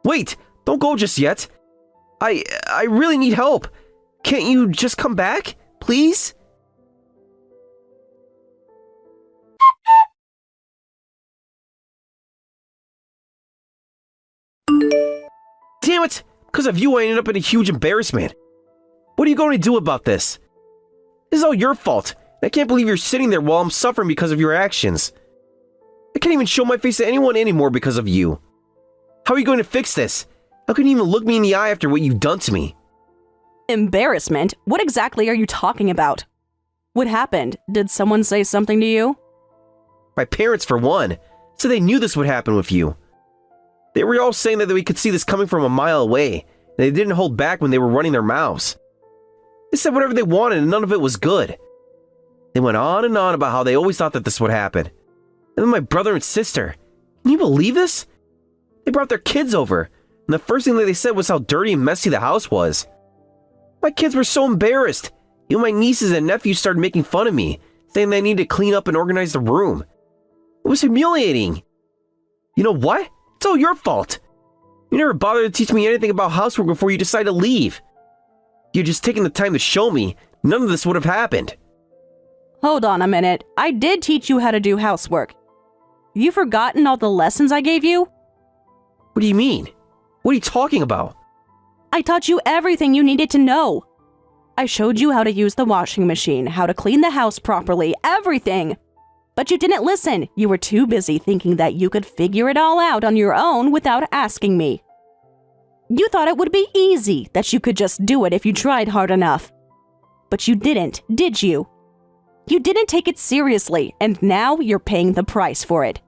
Wait, don't go just yet. I really need help. Can't you just come back, please? Damn it! Because of you, I ended up in a huge embarrassment. What are you going to do about this? This is all your fault. I can't believe you're sitting there while I'm suffering because of your actions. I can't even show my face to anyone anymore because of you. How are you going to fix this? How can you even look me in the eye after what you've done to me? Embarrassment? What exactly are you talking about? What happened? Did someone say something to you? My parents, for one, said they knew this would happen with you. They were all saying that we could see this coming from a mile away, and they didn't hold back when they were running their mouths. They said whatever they wanted and none of it was good. They went on and on about how they always thought that this would happen. And then my brother and sister. Can you believe this? They brought their kids over, and the first thing that they said was how dirty and messy the house was. My kids were so embarrassed. Even my nieces and nephews started making fun of me, saying they needed to clean up and organize the room. It was humiliating. You know what? It's all your fault. You never bothered to teach me anything about housework before you decided to leave. You'd just taken the time to show me, none of this would have happened. Hold on a minute. I did teach you how to do housework. You forgotten all the lessons I gave you? What do you mean? What are you talking about? I taught you everything you needed to know. I showed you how to use the washing machine, how to clean the house properly, everything. But you didn't listen. You were too busy thinking that you could figure it all out on your own without asking me. You thought it would be easy, that you could just do it if you tried hard enough. But you didn't, did you? You didn't take it seriously, and now you're paying the price for it.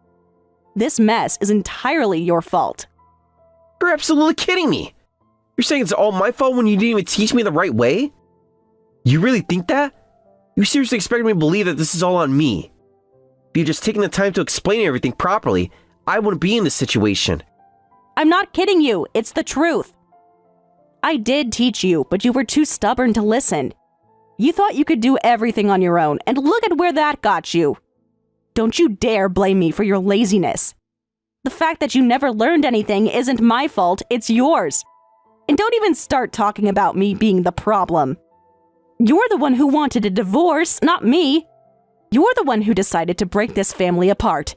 This mess is entirely your fault. You're absolutely kidding me. You're saying it's all my fault when you didn't even teach me the right way? You really think that? You seriously expect me to believe that this is all on me? If you'd just taken the time to explain everything properly, I wouldn't be in this situation. I'm not kidding you. It's the truth. I did teach you, but you were too stubborn to listen. You thought you could do everything on your own, and look at where that got you. Don't you dare blame me for your laziness. The fact that you never learned anything isn't my fault, it's yours. And don't even start talking about me being the problem. You're the one who wanted a divorce, not me. You're the one who decided to break this family apart.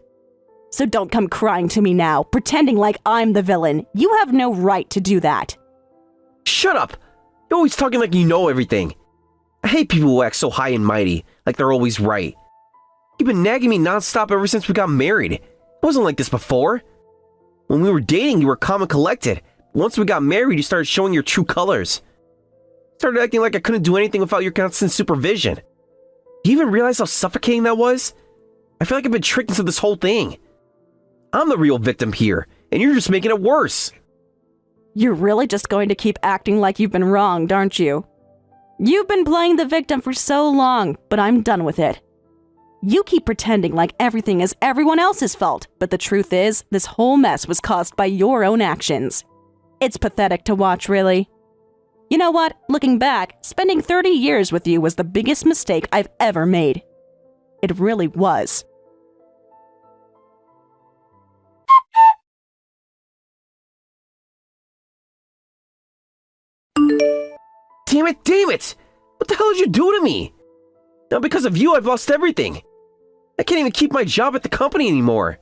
So don't come crying to me now, pretending like I'm the villain. You have no right to do that. Shut up! You're always talking like you know everything. I hate people who act so high and mighty, like they're always right. You've been nagging me nonstop ever since we got married. It wasn't like this before. When we were dating, you were calm and collected. Once we got married, you started showing your true colors. Started acting like I couldn't do anything without your constant supervision. Do you even realize how suffocating that was? I feel like I've been tricked into this whole thing. I'm the real victim here, and you're just making it worse. You're really just going to keep acting like you've been wronged, aren't you? You've been playing the victim for so long, but I'm done with it. You keep pretending like everything is everyone else's fault, but the truth is, this whole mess was caused by your own actions. It's pathetic to watch, really. You know what? Looking back, spending 30 years with you was the biggest mistake I've ever made. It really was. Damn it! What the hell did you do to me? Now because of you, I've lost everything. I can't even keep my job at the company anymore.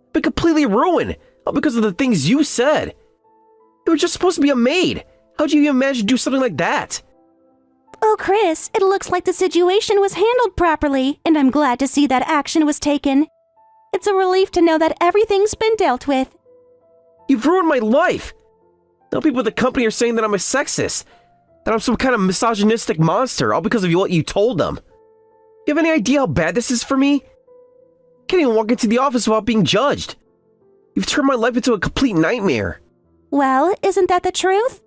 I've been completely ruined, all because of the things you said. You were just supposed to be a maid. How'd you even manage to do something like that? Oh, Chris, it looks like the situation was handled properly, and I'm glad to see that action was taken. It's a relief to know that everything's been dealt with. You've ruined my life. Now people at the company are saying that I'm a sexist, that I'm some kind of misogynistic monster, all because of what you told them. You have any idea how bad this is for me? I can't even walk into the office without being judged. You've turned my life into a complete nightmare. Well, isn't that the truth?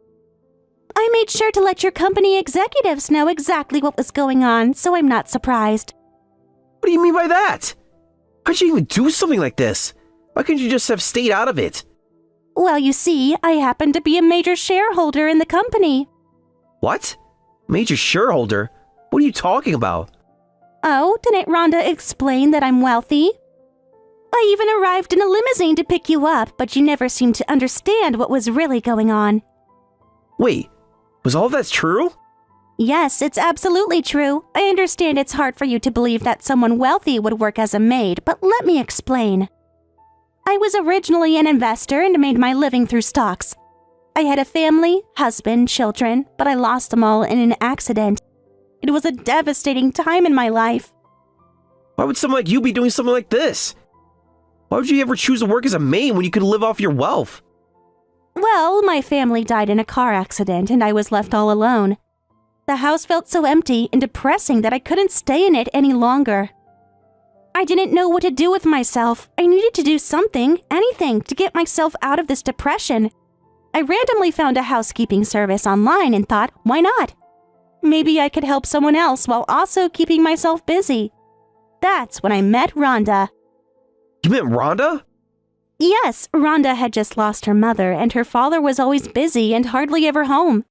I made sure to let your company executives know exactly what was going on, so I'm not surprised. What do you mean by that? How'd you even do something like this? Why couldn't you just have stayed out of it? Well, you see, I happen to be a major shareholder in the company. What? Major shareholder? What are you talking about? Oh, didn't Rhonda explain that I'm wealthy? I even arrived in a limousine to pick you up, but you never seemed to understand what was really going on. Wait, was all that true? Yes, it's absolutely true. I understand it's hard for you to believe that someone wealthy would work as a maid, but let me explain. I was originally an investor and made my living through stocks. I had a family, husband, children, but I lost them all in an accident. It was a devastating time in my life. Why would someone like you be doing something like this? Why would you ever choose to work as a maid when you could live off your wealth? Well, my family died in a car accident and I was left all alone. The house felt so empty and depressing that I couldn't stay in it any longer. I didn't know what to do with myself. I needed to do something, anything, to get myself out of this depression. I randomly found a housekeeping service online and thought, why not? maybe I could help someone else while also keeping myself busy. That's when I met Rhonda. You met Rhonda? Yes, Rhonda had just lost her mother, and her father was always busy and hardly ever home.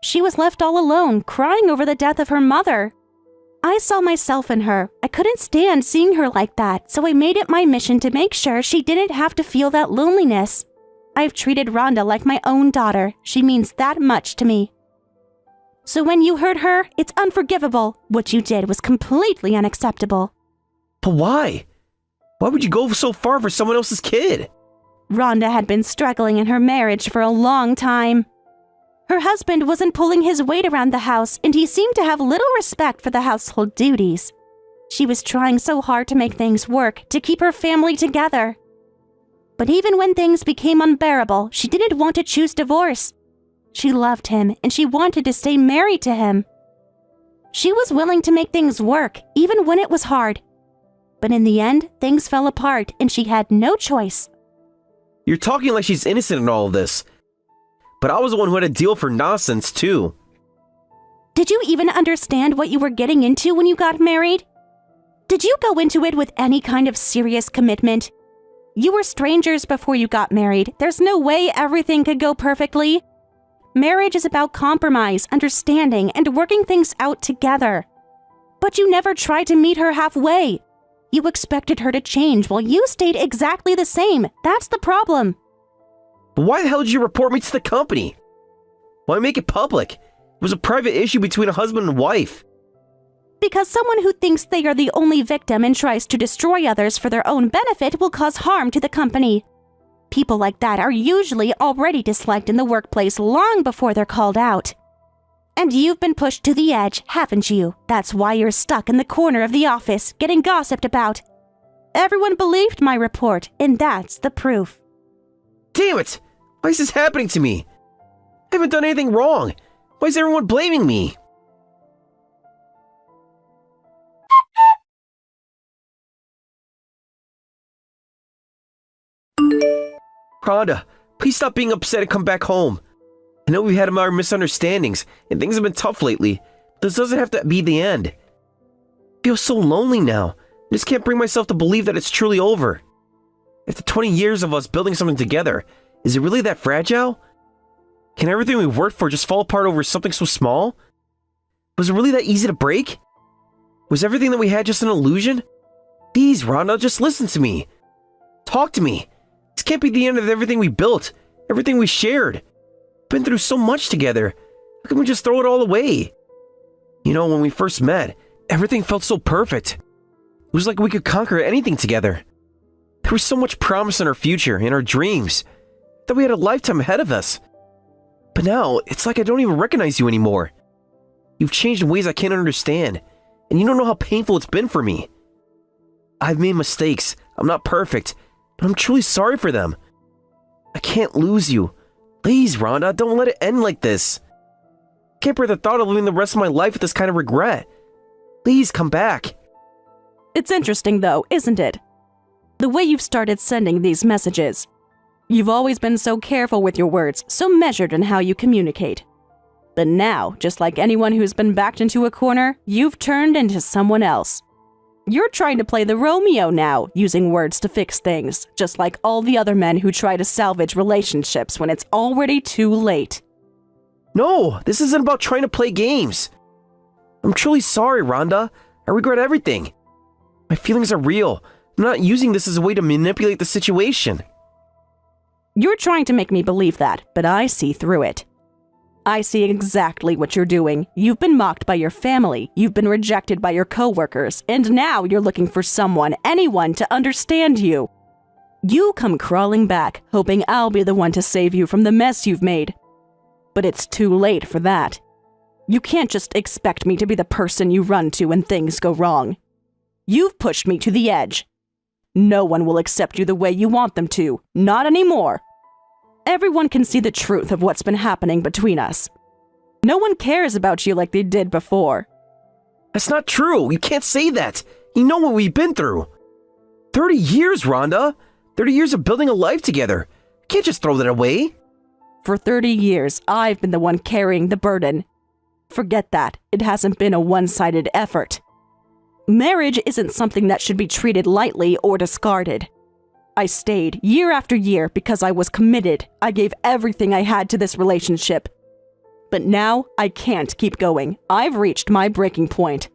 She was left all alone, crying over the death of her mother. I saw myself in her. I couldn't stand seeing her like that, so I made it my mission to make sure she didn't have to feel that loneliness. I've treated Rhonda like my own daughter. She means that much to me. So when you hurt her, it's unforgivable. What you did was completely unacceptable. But why? Why would you go so far for someone else's kid? Rhonda had been struggling in her marriage for a long time. Her husband wasn't pulling his weight around the house, and he seemed to have little respect for the household duties. She was trying so hard to make things work, to keep her family together. But even when things became unbearable, she didn't want to choose divorce. She loved him, and she wanted to stay married to him. She was willing to make things work, even when it was hard. But in the end, things fell apart, and she had no choice. You're talking like she's innocent in all of this. But I was the one who had to deal for nonsense, too. Did you even understand what you were getting into when you got married? Did you go into it with any kind of serious commitment? You were strangers before you got married. There's no way everything could go perfectly. Marriage is about compromise, understanding, and working things out together. But you never tried to meet her halfway. You expected her to change while you stayed exactly the same. That's the problem. But why the hell did you report me to the company? Why make it public? It was a private issue between a husband and wife. Because someone who thinks they are the only victim and tries to destroy others for their own benefit will cause harm to the company. People like that are usually already disliked in the workplace long before they're called out. And you've been pushed to the edge, haven't you? That's why you're stuck in the corner of the office, getting gossiped about. Everyone believed my report, and that's the proof. Damn it! Why is this happening to me? I haven't done anything wrong. Why is everyone blaming me? Rhonda, please stop being upset and come back home. I know we've had our misunderstandings, and things have been tough lately. This doesn't have to be the end. I feel so lonely now. I just can't bring myself to believe that it's truly over. After 20 years of us building something together, is it really that fragile? Can everything we worked for just fall apart over something so small? Was it really that easy to break? Was everything that we had just an illusion? Please, Rhonda, just listen to me. Talk to me. This can't be the end of everything we built, everything we shared. Been through so much together. How can we just throw it all away? You know, when we first met, everything felt so perfect. It was like we could conquer anything together. There was so much promise in our future, in our dreams, that we had a lifetime ahead of us. But now, it's like I don't even recognize you anymore. You've changed in ways I can't understand, and you don't know how painful it's been for me. I've made mistakes. I'm not perfect, but I'm truly sorry for them. I can't lose you. Please, Rhonda, don't let it end like this. I can't bear the thought of living the rest of my life with this kind of regret. Please come back. It's interesting, though, isn't it? The way you've started sending these messages. You've always been so careful with your words, so measured in how you communicate. But now, just like anyone who's been backed into a corner, you've turned into someone else. You're trying to play the Romeo now, using words to fix things, just like all the other men who try to salvage relationships when it's already too late. No, this isn't about trying to play games. I'm truly sorry, Rhonda. I regret everything. My feelings are real. I'm not using this as a way to manipulate the situation. You're trying to make me believe that, but I see through it. I see exactly what you're doing. You've been mocked by your family, you've been rejected by your coworkers, and now you're looking for someone, anyone, to understand you. You come crawling back, hoping I'll be the one to save you from the mess you've made. But it's too late for that. You can't just expect me to be the person you run to when things go wrong. You've pushed me to the edge. No one will accept you the way you want them to, not anymore. Everyone can see the truth of what's been happening between us. No one cares about you like they did before. That's not true. You can't say that. You know what we've been through. 30 years, Rhonda. 30 years of building a life together. You can't just throw that away. For 30 years, I've been the one carrying the burden. Forget that. It hasn't been a one-sided effort. Marriage isn't something that should be treated lightly or discarded. I stayed year after year because I was committed. I gave everything I had to this relationship. But now I can't keep going. I've reached my breaking point.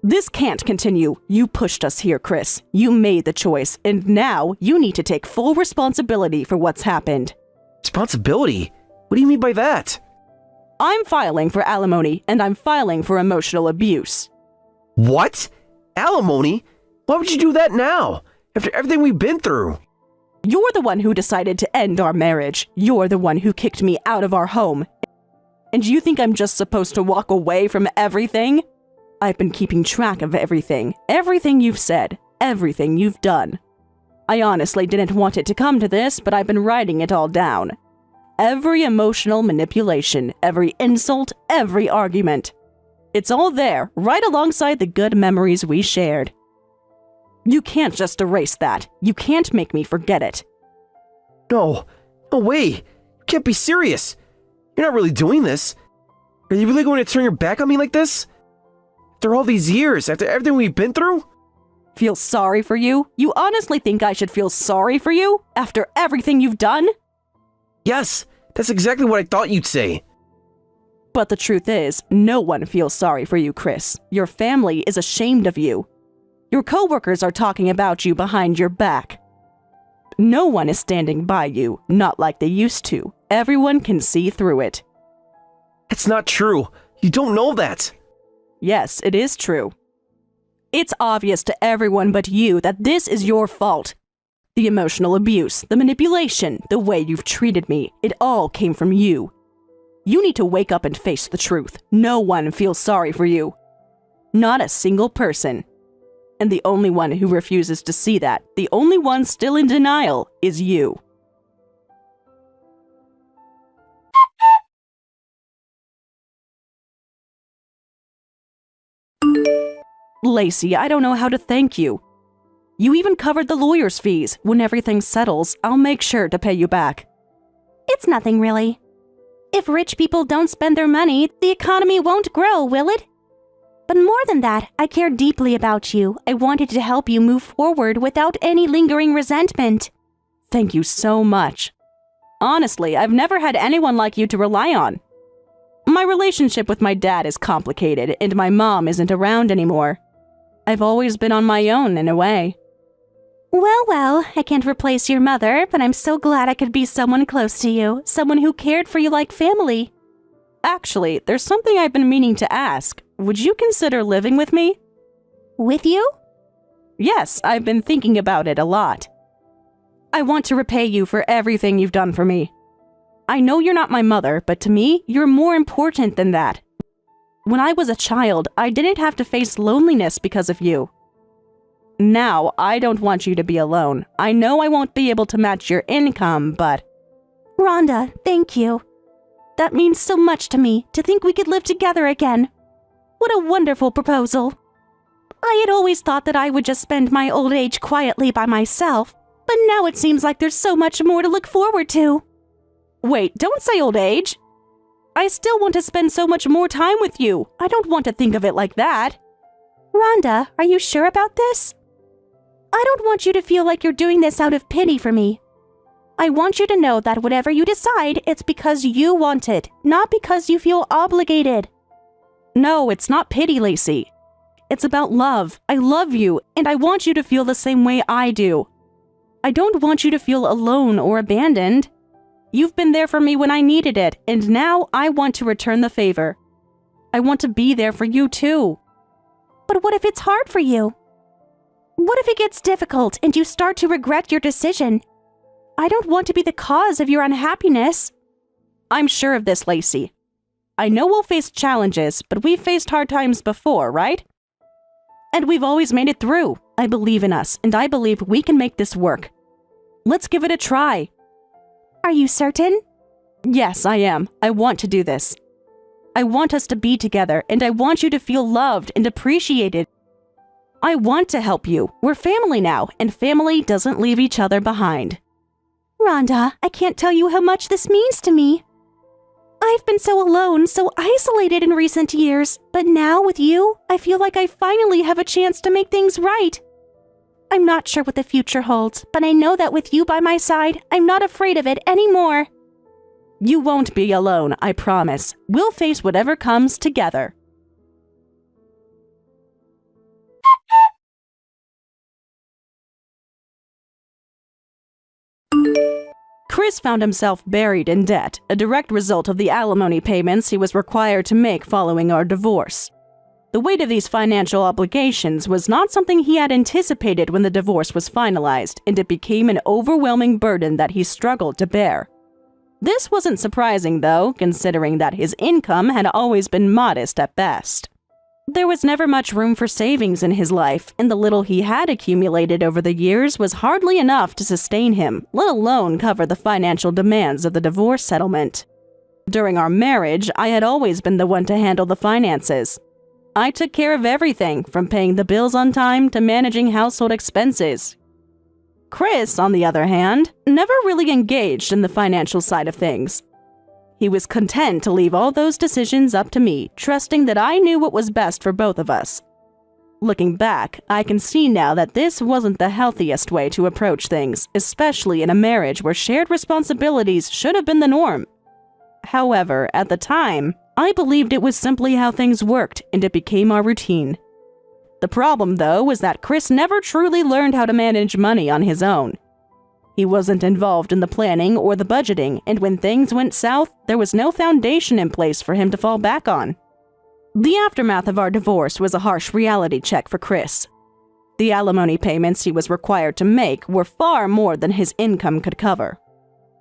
This can't continue. You pushed us here, Chris. You made the choice, and now you need to take full responsibility for what's happened. Responsibility? What do you mean by that? I'm filing for alimony, and I'm filing for emotional abuse. What? Alimony? Why would you do that now? After everything we've been through? You're the one who decided to end our marriage. You're the one who kicked me out of our home. And you think I'm just supposed to walk away from everything? I've been keeping track of everything. Everything you've said. Everything you've done. I honestly didn't want it to come to this, but I've been writing it all down. Every emotional manipulation, every insult, every argument. It's all there, right alongside the good memories we shared. You can't just erase that. You can't make me forget it. No way. You can't be serious. You're not really doing this. Are you really going to turn your back on me like this? After all these years, after everything we've been through? Feel sorry for you? You honestly think I should feel sorry for you? After everything you've done? Yes, that's exactly what I thought you'd say. But the truth is, no one feels sorry for you, Chris. Your family is ashamed of you. Your coworkers are talking about you behind your back. No one is standing by you, not like they used to. Everyone can see through it. That's not true. You don't know that. Yes, it is true. It's obvious to everyone but you that this is your fault. The emotional abuse, the manipulation, the way you've treated me, it all came from you. You need to wake up and face the truth. No one feels sorry for you. Not a single person. And the only one who refuses to see that, the only one still in denial, is you. Lacey, I don't know how to thank you. You even covered the lawyer's fees. When everything settles, I'll make sure to pay you back. It's nothing really. If rich people don't spend their money, the economy won't grow, will it? But more than that, I care deeply about you. I wanted to help you move forward without any lingering resentment. Thank you so much. Honestly, I've never had anyone like you to rely on. My relationship with my dad is complicated, and my mom isn't around anymore. I've always been on my own, in a way. Well, I can't replace your mother, but I'm so glad I could be someone close to you, someone who cared for you like family. Actually, there's something I've been meaning to ask. Would you consider living with me? With you? Yes, I've been thinking about it a lot. I want to repay you for everything you've done for me. I know you're not my mother, but to me, you're more important than that. When I was a child, I didn't have to face loneliness because of you. Now, I don't want you to be alone. I know I won't be able to match your income, but... Rhonda, thank you. That means so much to me, to think we could live together again. What a wonderful proposal. I had always thought that I would just spend my old age quietly by myself, but now it seems like there's so much more to look forward to. Wait, don't say old age. I still want to spend so much more time with you. I don't want to think of it like that. Rhonda, are you sure about this? I don't want you to feel like you're doing this out of pity for me. I want you to know that whatever you decide, it's because you want it, not because you feel obligated. No, it's not pity, Lacey. It's about love. I love you, and I want you to feel the same way I do. I don't want you to feel alone or abandoned. You've been there for me when I needed it, and now I want to return the favor. I want to be there for you too. But what if it's hard for you? What if it gets difficult and you start to regret your decision? I don't want to be the cause of your unhappiness. I'm sure of this, Lacey. I know we'll face challenges, but we've faced hard times before, right? And we've always made it through. I believe in us, and I believe we can make this work. Let's give it a try. Are you certain? Yes, I am. I want to do this. I want us to be together, and I want you to feel loved and appreciated. I want to help you. We're family now, and family doesn't leave each other behind. Rhonda, I can't tell you how much this means to me. I've been so alone, so isolated in recent years, but now with you, I feel like I finally have a chance to make things right. I'm not sure what the future holds, but I know that with you by my side, I'm not afraid of it anymore. You won't be alone, I promise. We'll face whatever comes together. Chris found himself buried in debt, a direct result of the alimony payments he was required to make following our divorce. The weight of these financial obligations was not something he had anticipated when the divorce was finalized, and it became an overwhelming burden that he struggled to bear. This wasn't surprising, though, considering that his income had always been modest at best. There was never much room for savings in his life, and the little he had accumulated over the years was hardly enough to sustain him, let alone cover the financial demands of the divorce settlement. During our marriage, I had always been the one to handle the finances. I took care of everything, from paying the bills on time to managing household expenses. Chris, on the other hand, never really engaged in the financial side of things. He was content to leave all those decisions up to me, trusting that I knew what was best for both of us. Looking back, I can see now that this wasn't the healthiest way to approach things, especially in a marriage where shared responsibilities should have been the norm. However, at the time, I believed it was simply how things worked, and it became our routine. The problem, though, was that Chris never truly learned how to manage money on his own. He wasn't involved in the planning or the budgeting, and when things went south, there was no foundation in place for him to fall back on. The aftermath of our divorce was a harsh reality check for Chris. The alimony payments he was required to make were far more than his income could cover.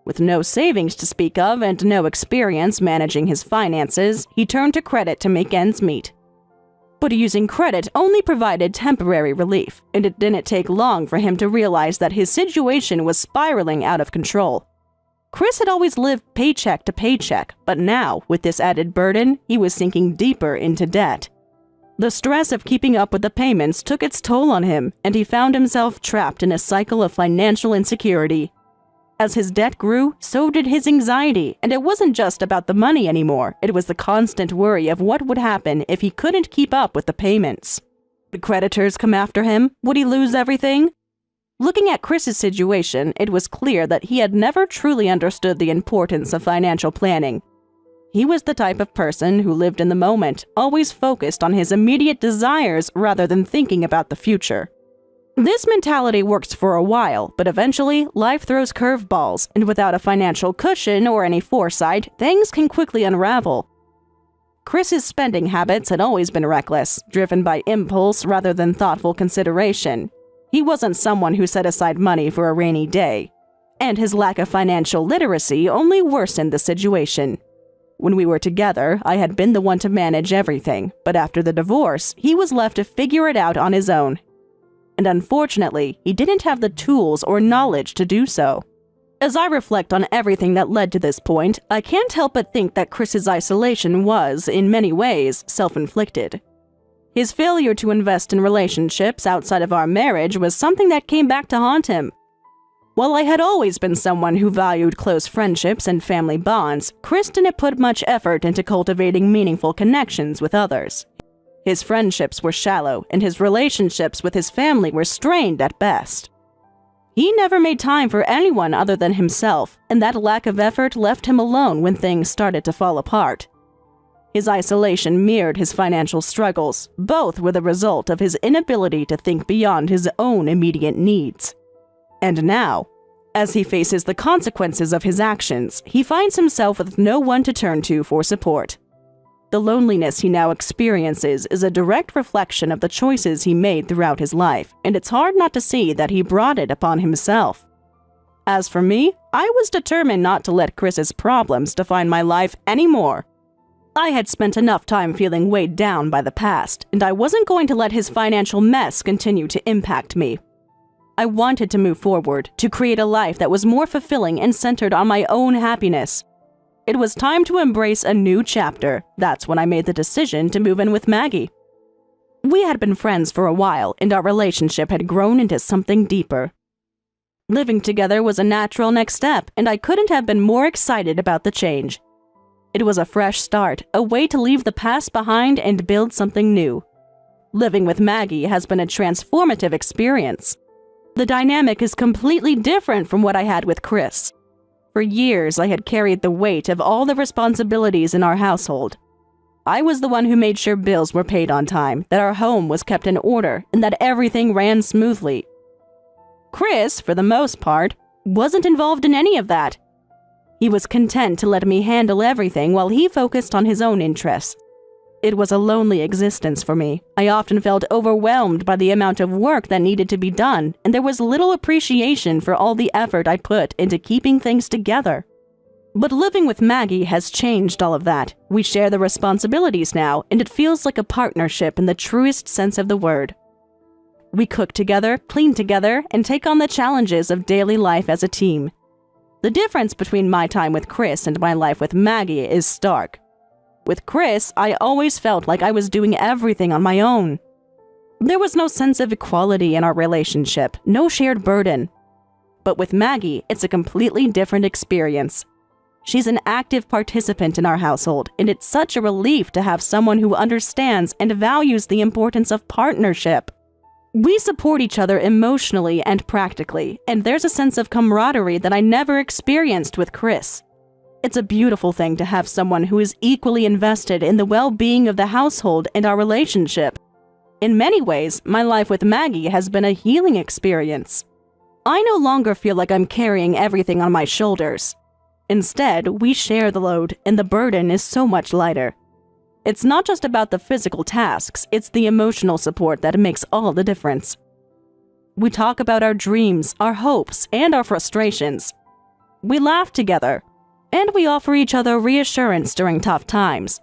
With no savings to speak of and no experience managing his finances, he turned to credit to make ends meet. But using credit only provided temporary relief, and it didn't take long for him to realize that his situation was spiraling out of control. Chris had always lived paycheck to paycheck, but now, with this added burden, he was sinking deeper into debt. The stress of keeping up with the payments took its toll on him, and he found himself trapped in a cycle of financial insecurity. As his debt grew, so did his anxiety, and it wasn't just about the money anymore. It was the constant worry of what would happen if he couldn't keep up with the payments. Would creditors come after him? Would he lose everything? Looking at Chris's situation, it was clear that he had never truly understood the importance of financial planning. He was the type of person who lived in the moment, always focused on his immediate desires rather than thinking about the future. This mentality works for a while, but eventually, life throws curveballs, and without a financial cushion or any foresight, things can quickly unravel. Chris's spending habits had always been reckless, driven by impulse rather than thoughtful consideration. He wasn't someone who set aside money for a rainy day, and his lack of financial literacy only worsened the situation. When we were together, I had been the one to manage everything, but after the divorce, he was left to figure it out on his own. And unfortunately, he didn't have the tools or knowledge to do so. As I reflect on everything that led to this point, I can't help but think that Chris's isolation was, in many ways, self-inflicted. His failure to invest in relationships outside of our marriage was something that came back to haunt him. While I had always been someone who valued close friendships and family bonds, Chris didn't put much effort into cultivating meaningful connections with others. His friendships were shallow, and his relationships with his family were strained at best. He never made time for anyone other than himself, and that lack of effort left him alone when things started to fall apart. His isolation mirrored his financial struggles. Both were the result of his inability to think beyond his own immediate needs. And now, as he faces the consequences of his actions, he finds himself with no one to turn to for support. The loneliness he now experiences is a direct reflection of the choices he made throughout his life, and it's hard not to see that he brought it upon himself. As for me, I was determined not to let Chris's problems define my life anymore. I had spent enough time feeling weighed down by the past, and I wasn't going to let his financial mess continue to impact me. I wanted to move forward, to create a life that was more fulfilling and centered on my own happiness. It was time to embrace a new chapter. That's when I made the decision to move in with Maggie. We had been friends for a while, and our relationship had grown into something deeper. Living together was a natural next step, and I couldn't have been more excited about the change. It was a fresh start, a way to leave the past behind and build something new. Living with Maggie has been a transformative experience. The dynamic is completely different from what I had with Chris. For years, I had carried the weight of all the responsibilities in our household. I was the one who made sure bills were paid on time, that our home was kept in order, and that everything ran smoothly. Chris, for the most part, wasn't involved in any of that. He was content to let me handle everything while he focused on his own interests. It was a lonely existence for me. I often felt overwhelmed by the amount of work that needed to be done, and there was little appreciation for all the effort I put into keeping things together. But living with Maggie has changed all of that. We share the responsibilities now, and it feels like a partnership in the truest sense of the word. We cook together, clean together, and take on the challenges of daily life as a team. The difference between my time with Chris and my life with Maggie is stark. With Chris, I always felt like I was doing everything on my own. There was no sense of equality in our relationship, no shared burden. But with Maggie, it's a completely different experience. She's an active participant in our household, and it's such a relief to have someone who understands and values the importance of partnership. We support each other emotionally and practically, and there's a sense of camaraderie that I never experienced with Chris. It's a beautiful thing to have someone who is equally invested in the well-being of the household and our relationship. In many ways, my life with Maggie has been a healing experience. I no longer feel like I'm carrying everything on my shoulders. Instead, we share the load, and the burden is so much lighter. It's not just about the physical tasks, it's the emotional support that makes all the difference. We talk about our dreams, our hopes, and our frustrations. We laugh together, and we offer each other reassurance during tough times.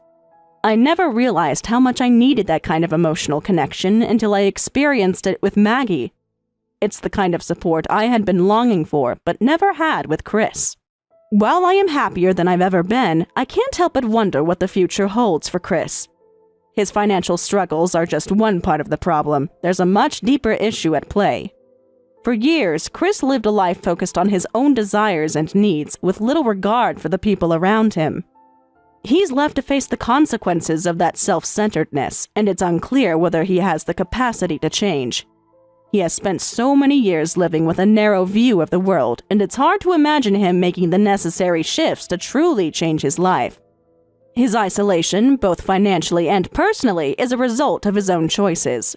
I never realized how much I needed that kind of emotional connection until I experienced it with Maggie. It's the kind of support I had been longing for, but never had with Chris. While I am happier than I've ever been, I can't help but wonder what the future holds for Chris. His financial struggles are just one part of the problem. There's a much deeper issue at play. For years, Chris lived a life focused on his own desires and needs, with little regard for the people around him. He's left to face the consequences of that self-centeredness, and it's unclear whether he has the capacity to change. He has spent so many years living with a narrow view of the world, and it's hard to imagine him making the necessary shifts to truly change his life. His isolation, both financially and personally, is a result of his own choices.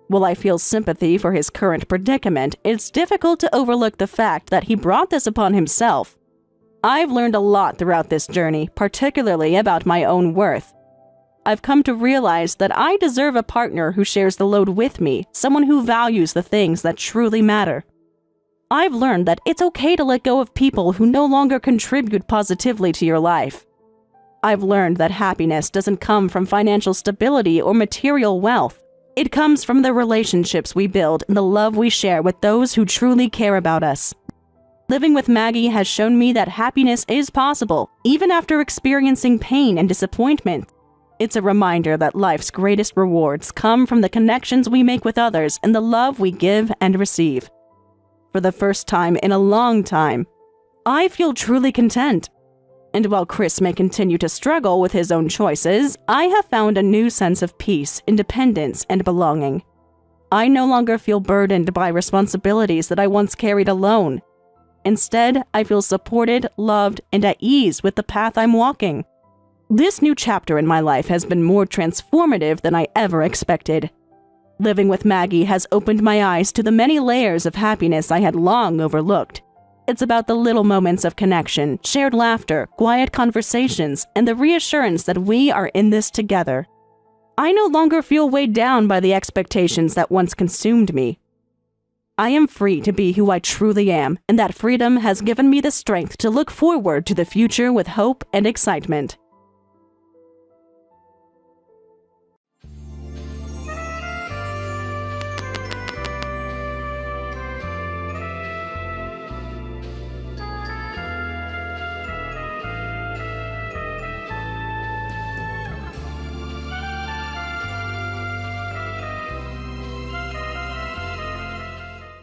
While I feel sympathy for his current predicament, it's difficult to overlook the fact that he brought this upon himself. I've learned a lot throughout this journey, particularly about my own worth. I've come to realize that I deserve a partner who shares the load with me, someone who values the things that truly matter. I've learned that it's okay to let go of people who no longer contribute positively to your life. I've learned that happiness doesn't come from financial stability or material wealth. It comes from the relationships we build and the love we share with those who truly care about us. Living with Maggie has shown me that happiness is possible, even after experiencing pain and disappointment. It's a reminder that life's greatest rewards come from the connections we make with others and the love we give and receive. For the first time in a long time, I feel truly content. And while Chris may continue to struggle with his own choices, I have found a new sense of peace, independence, and belonging. I no longer feel burdened by responsibilities that I once carried alone. Instead, I feel supported, loved, and at ease with the path I'm walking. This new chapter in my life has been more transformative than I ever expected. Living with Maggie has opened my eyes to the many layers of happiness I had long overlooked. It's about the little moments of connection, shared laughter, quiet conversations, and the reassurance that we are in this together. I no longer feel weighed down by the expectations that once consumed me. I am free to be who I truly am, and that freedom has given me the strength to look forward to the future with hope and excitement.